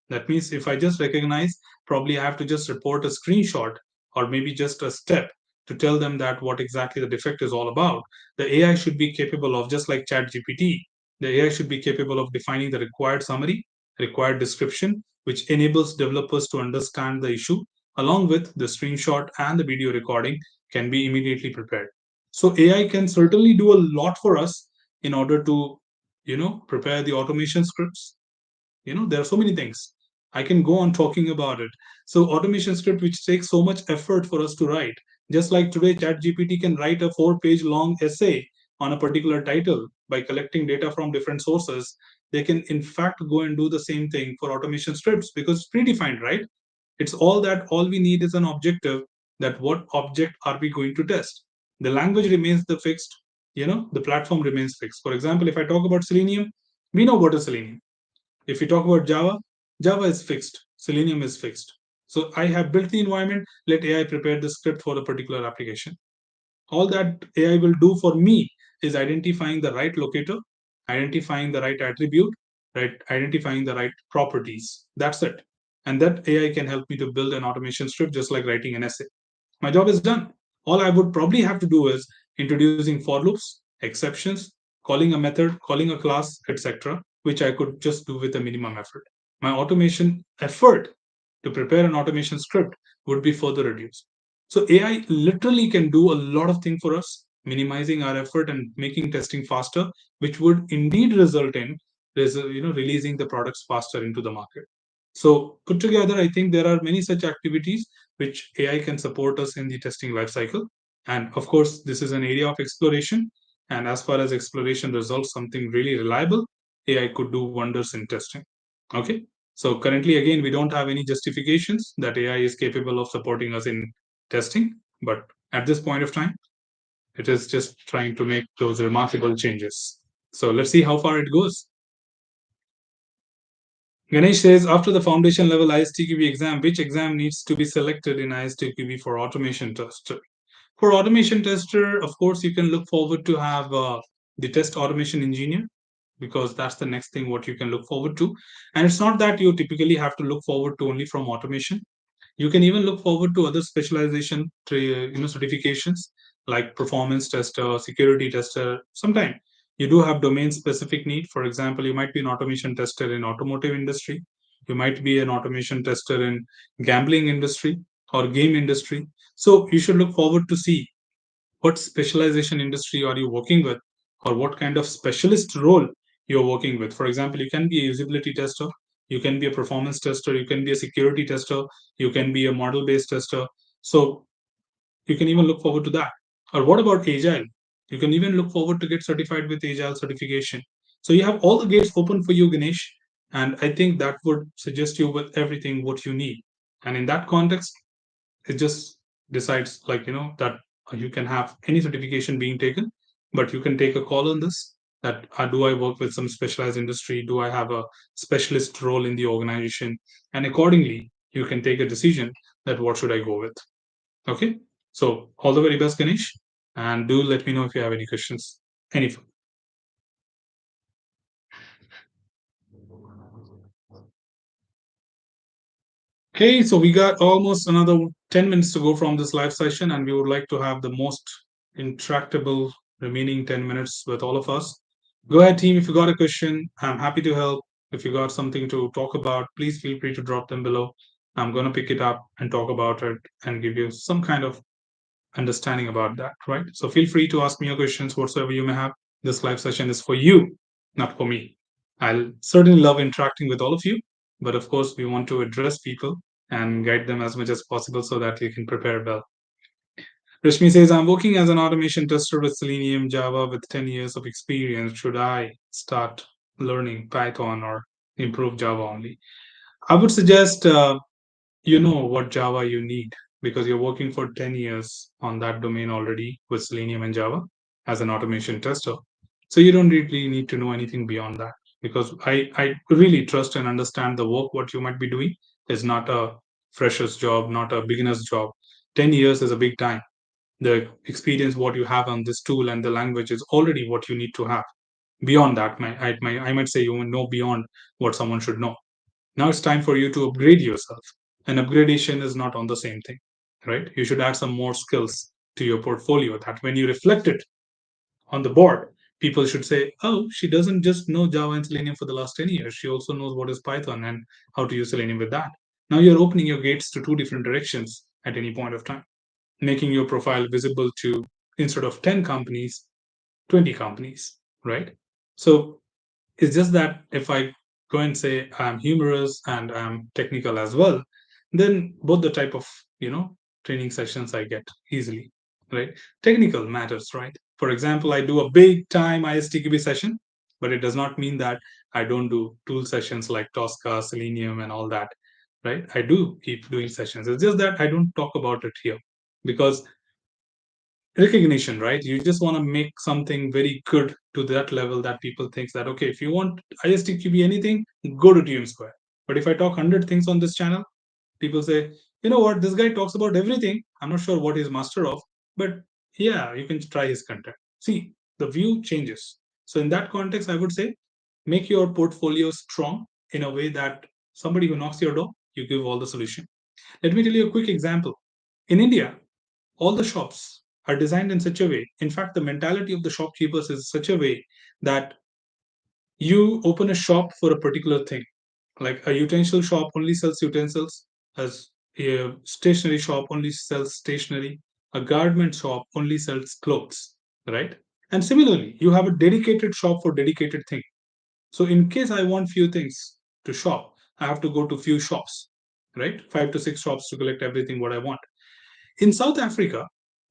Speaker 1: That means if I just recognize, probably I have to just report a screenshot or maybe just a step to tell them that what exactly the defect is all about. The AI should be capable of, just like ChatGPT, the AI should be capable of defining the required summary, required description, which enables developers to understand the issue, along with the screenshot and the video recording can be immediately prepared. So AI can certainly do a lot for us in order to prepare the automation scripts. There are so many things I can go on talking about it. So automation script which takes so much effort for us to write, just like today chat gpt can write a 4-page long essay on a particular title by collecting data from different sources. They can in fact go and do the same thing for automation scripts because it's predefined, right? It's all we need is an objective, that what object are we going to test. The language remains the fixed, the platform remains fixed. For example, if I talk about selenium, we know what is selenium. If you talk about Java, Java is fixed, Selenium is fixed. So I have built the environment, let AI prepare the script for a particular application. All that AI will do for me is identifying the right locator, identifying the right attribute, right, identifying the right properties. That's it. And that AI can help me to build an automation script just like writing an essay. My job is done. All I would probably have to do is introducing for loops, exceptions, calling a method, calling a class, etc., which I could just do with a minimum effort. My automation effort to prepare an automation script would be further reduced. So AI literally can do a lot of things for us, minimizing our effort and making testing faster, which would indeed result in releasing the products faster into the market. So put together, I think there are many such activities which AI can support us in the testing lifecycle. And of course, this is an area of exploration. And as far as exploration results something really reliable, AI could do wonders in testing. Okay. So currently, again, we don't have any justifications that AI is capable of supporting us in testing. But at this point of time, it is just trying to make those remarkable changes. So let's see how far it goes. Ganesh says, after the foundation level ISTQB exam, which exam needs to be selected in ISTQB for automation tester? For automation tester, of course, you can look forward to have the test automation engineer, because that's the next thing what you can look forward to. And it's not that you typically have to look forward to only from automation. You can even look forward to other specialization certifications like performance tester, security tester. Sometimes you do have domain specific need. For example, you might be an automation tester in automotive industry, you might be an automation tester in gambling industry or game industry. So you should look forward to see what specialization industry are you working with, or what kind of specialist role you're working with. For example, you can be a usability tester, you can be a performance tester, you can be a security tester, you can be a model based tester. So you can even look forward to that. Or what about agile? You can even look forward to get certified with agile certification. So you have all the gates open for you, Ganesh, and I think that would suggest you with everything what you need. And in that context, it just decides, like, that you can have any certification being taken, but you can take a call on this, that do I work with some specialized industry, do I have a specialist role in the organization, and accordingly you can take a decision that what should I go with. Okay, so all the very best, Ganesh, and do let me know if you have any questions. Any. Okay, so we got almost another 10 minutes to go from this live session, and we would like to have the most interactable remaining 10 minutes with all of us. Go ahead, team. If you got a question, I'm happy to help. If you got something to talk about, please feel free to drop them below. I'm going to pick it up and talk about it and give you some kind of understanding about that, right? So feel free to ask me your questions whatsoever you may have. This live session is for you, not for me. I'll certainly love interacting with all of you, but of course, we want to address people and guide them as much as possible so that you can prepare well. Rashmi says, I'm working as an automation tester with Selenium Java with 10 years of experience. Should I start learning Python or improve Java only? I would suggest you know what Java you need because you're working for 10 years on that domain already with Selenium and Java as an automation tester. So you don't really need to know anything beyond that because I really trust and understand the work what you might be doing is not a fresher's job, not a beginner's job. 10 years is a big time. The experience what you have on this tool and the language is already what you need to have. Beyond that, I might say you know beyond what someone should know. Now it's time for you to upgrade yourself. And upgradation is not on the same thing, right? You should add some more skills to your portfolio that when you reflect it on the board, people should say, oh, she doesn't just know Java and Selenium for the last 10 years. She also knows what is Python and how to use Selenium with that. Now you're opening your gates to two different directions at any point of time, making your profile visible to instead of 10 companies, 20 companies, right? So it's just that if I go and say I'm humorous and I'm technical as well, then both the type of training sessions I get easily, right? Technical matters, right? For example, I do a big time ISTQB session, but it does not mean that I don't do tool sessions like Tosca, Selenium, and all that, right? I do keep doing sessions. It's just that I don't talk about it here because recognition, right? You just want to make something very good to that level that people think that okay, if you want ISTQB anything, go to TM Square. But if I talk 100 things on this channel, people say, you know what, this guy talks about everything. I'm not sure what he's master of, but yeah, you can try his content. See, the view changes. So in that context, I would say make your portfolio strong in a way that somebody who knocks your door, you give all the solution. Let me tell you a quick example. In India, all the shops are designed in such a way. In fact, the mentality of the shopkeepers is such a way that you open a shop for a particular thing. Like a utensil shop only sells utensils, as a stationery shop only sells stationery, a garment shop only sells clothes, right? And similarly, you have a dedicated shop for dedicated thing. So in case I want few things to shop, I have to go to few shops, right? 5 to 6 shops to collect everything what I want. In South Africa,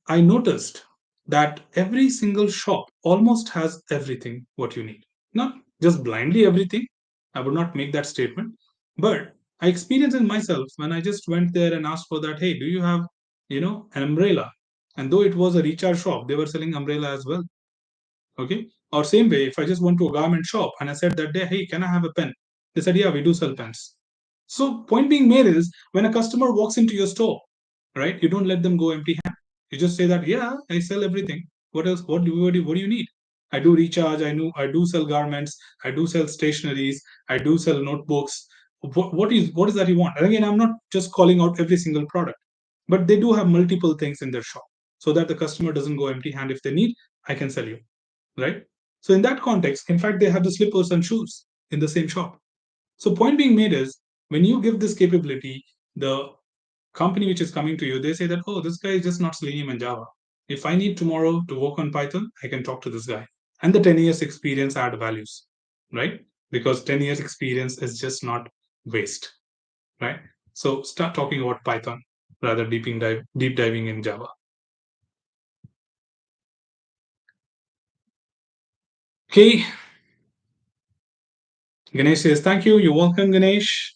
Speaker 1: I noticed that every single shop almost has everything what you need. Not just blindly everything. I would not make that statement, but I experienced it myself when I just went there and asked for that. Hey, do you have, an umbrella? And though it was a recharge shop, they were selling umbrella as well. Okay. Or same way, if I just went to a garment shop and I said that day, hey, can I have a pen? They said, yeah, we do sell pens. So point being made is when a customer walks into your store, right? You don't let them go empty hand. You just say that, yeah, I sell everything. What else? What do you need? I do recharge. I do sell garments. I do sell stationaries. I do sell notebooks. What is that you want? And again, I'm not just calling out every single product, but they do have multiple things in their shop so that the customer doesn't go empty hand. If they need, I can sell you, right? So in that context, in fact, they have the slippers and shoes in the same shop. So point being made is when you give this capability, the company which is coming to you, they say that, oh, this guy is just not Selenium and Java. If I need tomorrow to work on Python, I can talk to this guy. And the 10 years experience add values, right? Because 10 years experience is just not waste, right? So start talking about Python rather deep diving in Java. Okay. Ganesh says, thank you. You're welcome, Ganesh.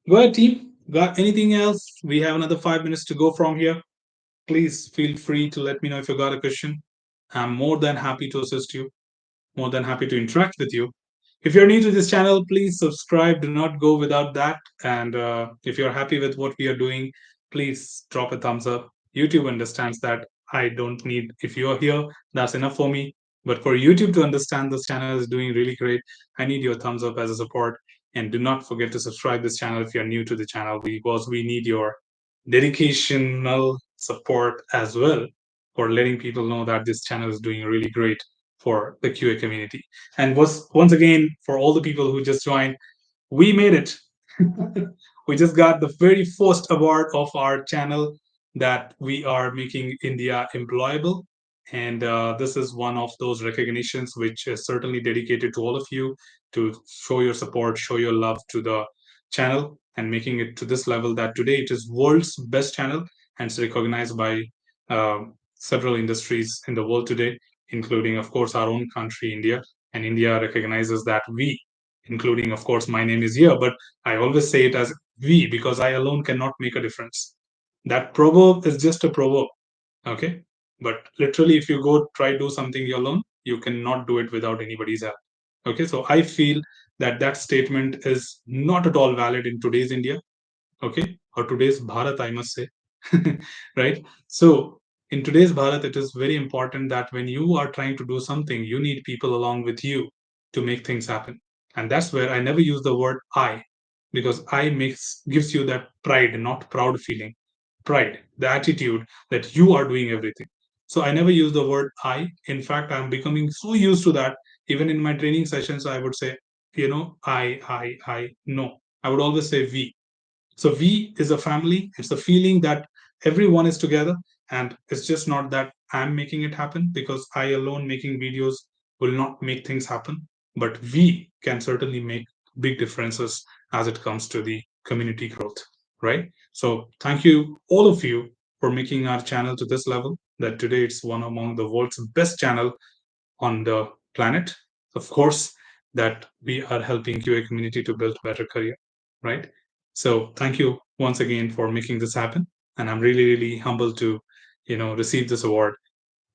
Speaker 1: Go ahead, team. Got anything else? We have another 5 minutes to go from here. Please feel free to let me know if you got a question. I'm more than happy to assist you, more than happy to interact with you. If you're new to this channel, please subscribe. Do not go without that. And if you're happy with what we are doing, please drop a thumbs up. YouTube understands that I don't need, if you're here, that's enough for me. But for YouTube to understand this channel is doing really great, I need your thumbs up as a support. And do not forget to subscribe this channel if you're new to the channel because we need your dedicational support as well for letting people know that this channel is doing really great for the QA community. And was once again, for all the people who just joined, we made it. We just got the very first award of our channel, that we are making India employable. And this is one of those recognitions which is certainly dedicated to all of you, to show your support, show your love to the channel, and making it to this level that today it is world's best channel, and it's recognized by several industries in the world today, including, of course, our own country, India. And India recognizes that we, including, of course, my name is here, but I always say it as we, because I alone cannot make a difference. That proverb is just a proverb, okay? But literally, if you go try do something alone, you cannot do it without anybody's help. Okay, so I feel that that statement is not at all valid in today's India, okay, or today's Bharat, I must say, right? So in today's Bharat, it is very important that when you are trying to do something, you need people along with you to make things happen. And that's where I never use the word I, because I makes gives you that pride, not proud feeling. Pride, the attitude that you are doing everything. So I never use the word I. In fact, I'm becoming so used to that. Even in my training sessions, I would say, I. No, I would always say we. So we is a family. It's a feeling that everyone is together, and it's just not that I'm making it happen, because I alone making videos will not make things happen. But we can certainly make big differences as it comes to the community growth, right? So thank you, all of you, for making our channel to this level. That today it's one among the world's best channel on the planet. Of course, that we are helping QA community to build a better career, right? So thank you once again for making this happen. And I'm really, really humbled to, receive this award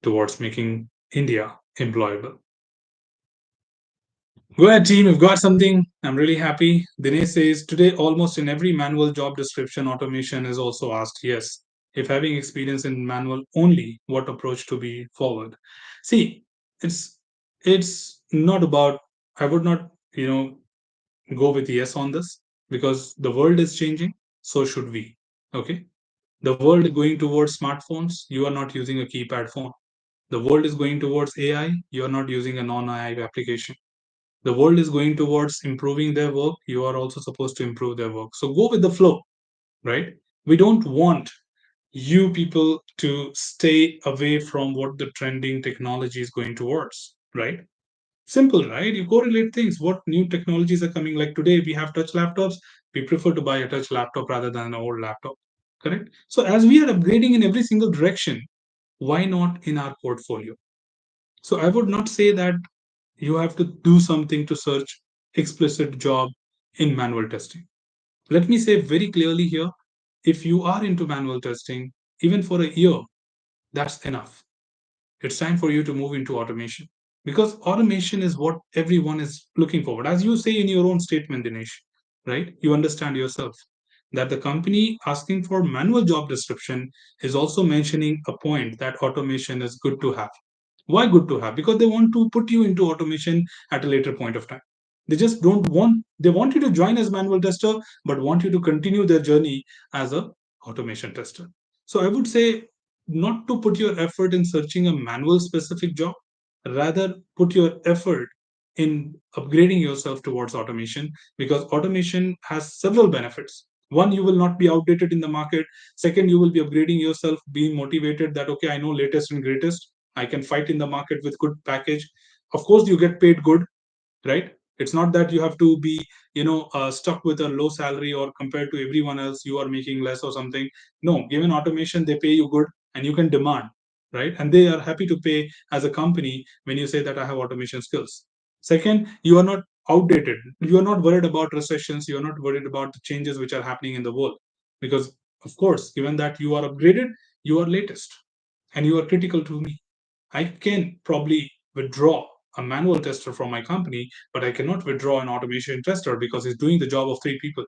Speaker 1: towards making India employable. Go ahead, team. You've got something. I'm really happy. Dinesh says today, almost in every manual job description, automation is also asked. Yes. If having experience in manual only, what approach to be forward? See, it's it's not about. I would not, go with yes on this, because the world is changing. So should we. Okay. The world is going towards smartphones. You are not using a keypad phone. The world is going towards AI. You are not using a non-AI application. The world is going towards improving their work. You are also supposed to improve their work. So go with the flow, right? We don't want you people to stay away from what the trending technology is going towards, right? Simple, right? You correlate things. What new technologies are coming? Like today, we have touch laptops. We prefer to buy a touch laptop rather than an old laptop, correct? So as we are upgrading in every single direction, why not in our portfolio? So I would not say that you have to do something to search explicit job in manual testing. Let me say very clearly here, if you are into manual testing, even for a year, that's enough. It's time for you to move into automation, because automation is what everyone is looking forward. As you say in your own statement, Dinesh, right? You understand yourself that the company asking for manual job description is also mentioning a point that automation is good to have. Why good to have? Because they want to put you into automation at a later point of time. They just don't want, they want you to join as manual tester, but want you to continue their journey as a automation tester. So I would say not to put your effort in searching a manual specific job, rather put your effort in upgrading yourself towards automation, because automation has several benefits. One, you will not be outdated in the market. Second, you will be upgrading yourself, being motivated that okay, I know latest and greatest, I can fight in the market with good package. Of course, you get paid good, right? It's not that you have to be, stuck with a low salary, or compared to everyone else, you are making less or something. No, given automation, they pay you good, and you can demand, right? And they are happy to pay as a company when you say that I have automation skills. Second, you are not outdated. You are not worried about recessions. You are not worried about the changes which are happening in the world, because of course, given that you are upgraded, you are latest, and you are critical to me. I can probably withdraw a manual tester from my company, but I cannot withdraw an automation tester because he's doing the job of three people,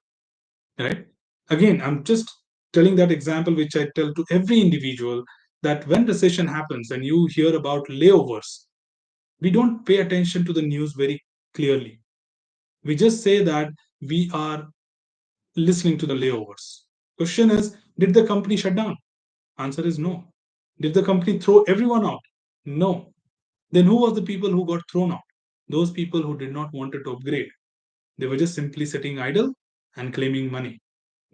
Speaker 1: right? Again, I'm just telling that example, which I tell to every individual, that when recession happens and you hear about layovers, we don't pay attention to the news very clearly. We just say that we are listening to the layovers. Question is, did the company shut down? Answer is no. Did the company throw everyone out? No. Then who was the people who got thrown out? Those people who did not want to upgrade. They were just simply sitting idle and claiming money.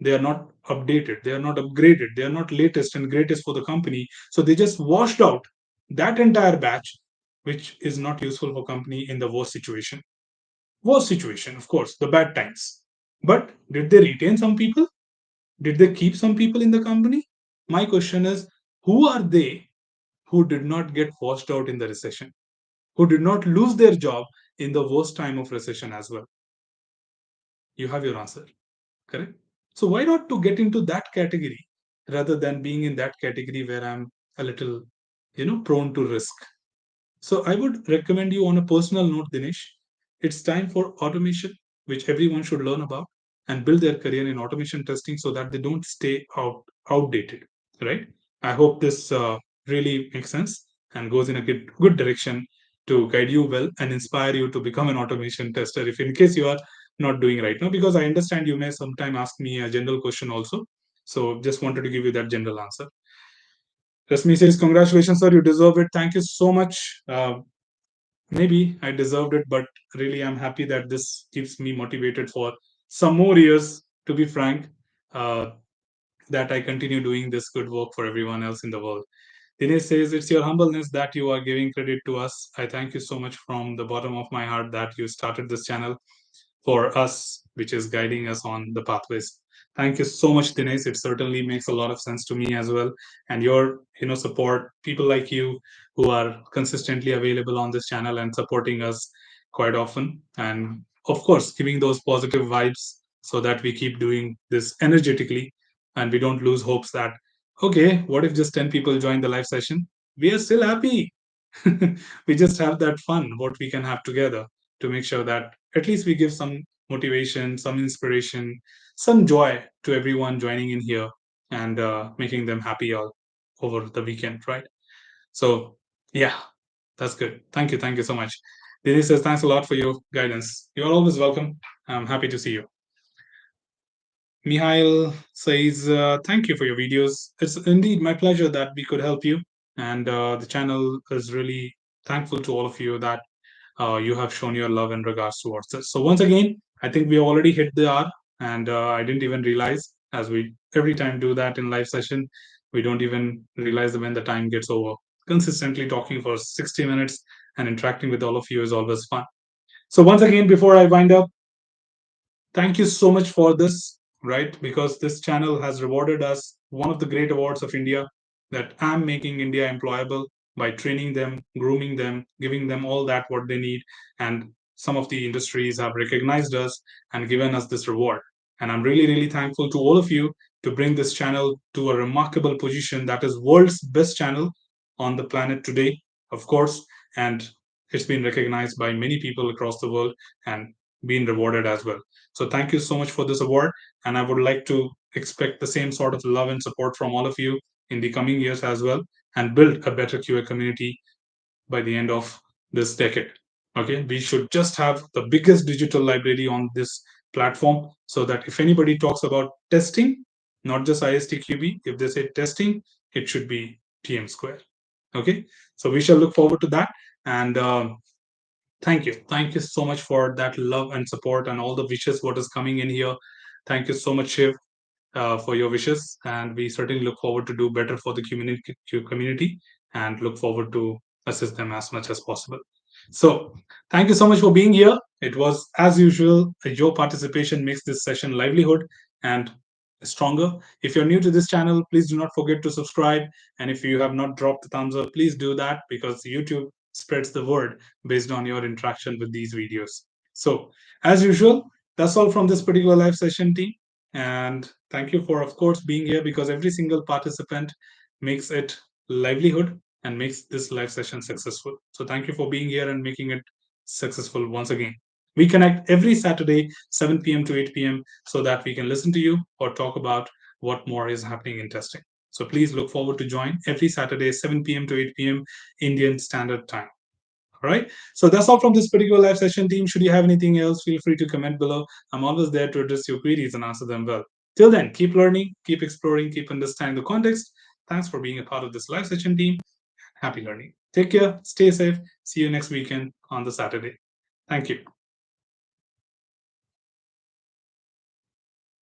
Speaker 1: They are not updated, they are not upgraded, they are not latest and greatest for the company. So they just washed out that entire batch, which is not useful for company in the worst situation. Worst situation, of course, the bad times. But did they retain some people? Did they keep some people in the company? My question is, who are they who did not get forced out in the recession? Who did not lose their job in the worst time of recession as well? You have your answer, correct? So why not to get into that category rather than being in that category where I'm a little, prone to risk? So I would recommend you on a personal note, Dinesh, it's time for automation, which everyone should learn about and build their career in automation testing so that they don't stay outdated, right? I hope this really makes sense and goes in a good direction to guide you well and inspire you to become an automation tester if in case you are not doing right now, because I understand you may sometime ask me a general question also. So just wanted to give you that general answer. Rasmi says, congratulations, sir. You deserve it. Thank you so much. Maybe I deserved it, but really, I'm happy that this keeps me motivated for some more years, to be frank, uh, that I continue doing this good work for everyone else in the world. Dinesh says, it's your humbleness that you are giving credit to us. I thank you so much from the bottom of my heart that you started this channel for us, which is guiding us on the pathways. Thank you so much, Dinesh. It certainly makes a lot of sense to me as well. And your, support, people like you who are consistently available on this channel and supporting us quite often. And of course, giving those positive vibes so that we keep doing this energetically and we don't lose hopes that, okay, what if just 10 people join the live session? We are still happy. We just have that fun, what we can have together to make sure that at least we give some motivation, some inspiration, some joy to everyone joining in here and making them happy all over the weekend, right? So, yeah, that's good. Thank you. Thank you so much. Didi says, thanks a lot for your guidance. You're always welcome. I'm happy to see you. Mihail says, thank you for your videos. It's indeed my pleasure that we could help you. And the channel is really thankful to all of you that you have shown your love and regards towards us. So once again, I think we already hit the hour, and I didn't even realize, as we every time do that in live session, we don't even realize when the time gets over. Consistently talking for 60 minutes and interacting with all of you is always fun. So once again, before I wind up, thank you so much for this, right? Because this channel has rewarded us one of the great awards of India, that I'm making India employable by training them, grooming them, giving them all that what they need. And some of the industries have recognized us and given us this reward. And I'm really, really thankful to all of you to bring this channel to a remarkable position that is world's best channel on the planet today, of course. And it's been recognized by many people across the world and been rewarded as well. So thank you so much for this award. And I would like to expect the same sort of love and support from all of you in the coming years as well, and build a better QA community by the end of this decade. Okay, we should just have the biggest digital library on this platform so that if anybody talks about testing, not just ISTQB, if they say testing, it should be TM Square. Okay, so we shall look forward to that. And thank you. Thank you so much for that love and support and all the wishes what is coming in here. Thank you so much, Shiv, for your wishes. And we certainly look forward to do better for the community and look forward to assist them as much as possible. So thank you so much for being here. It was, as usual, your participation makes this session livelihood and stronger. If you're new to this channel, please do not forget to subscribe. And if you have not dropped the thumbs up, please do that, because YouTube spreads the word based on your interaction with these videos. So, as usual, that's all from this particular live session, team. And thank you for, of course, being here, because every single participant makes it livelihood and makes this live session successful. So thank you for being here and making it successful once again. We connect every Saturday, 7 p.m. to 8 p.m., so that we can listen to you or talk about what more is happening in testing. So please look forward to join every Saturday, 7 p.m. to 8 p.m. Indian Standard Time. All right. So that's all from this particular live session, team. Should you have anything else, feel free to comment below. I'm always there to address your queries and answer them well. Till then, keep learning, keep exploring, keep understanding the context, Thanks for being a part of this live session, team. Happy learning. Take care, stay safe. See you next weekend on the Saturday. Thank you.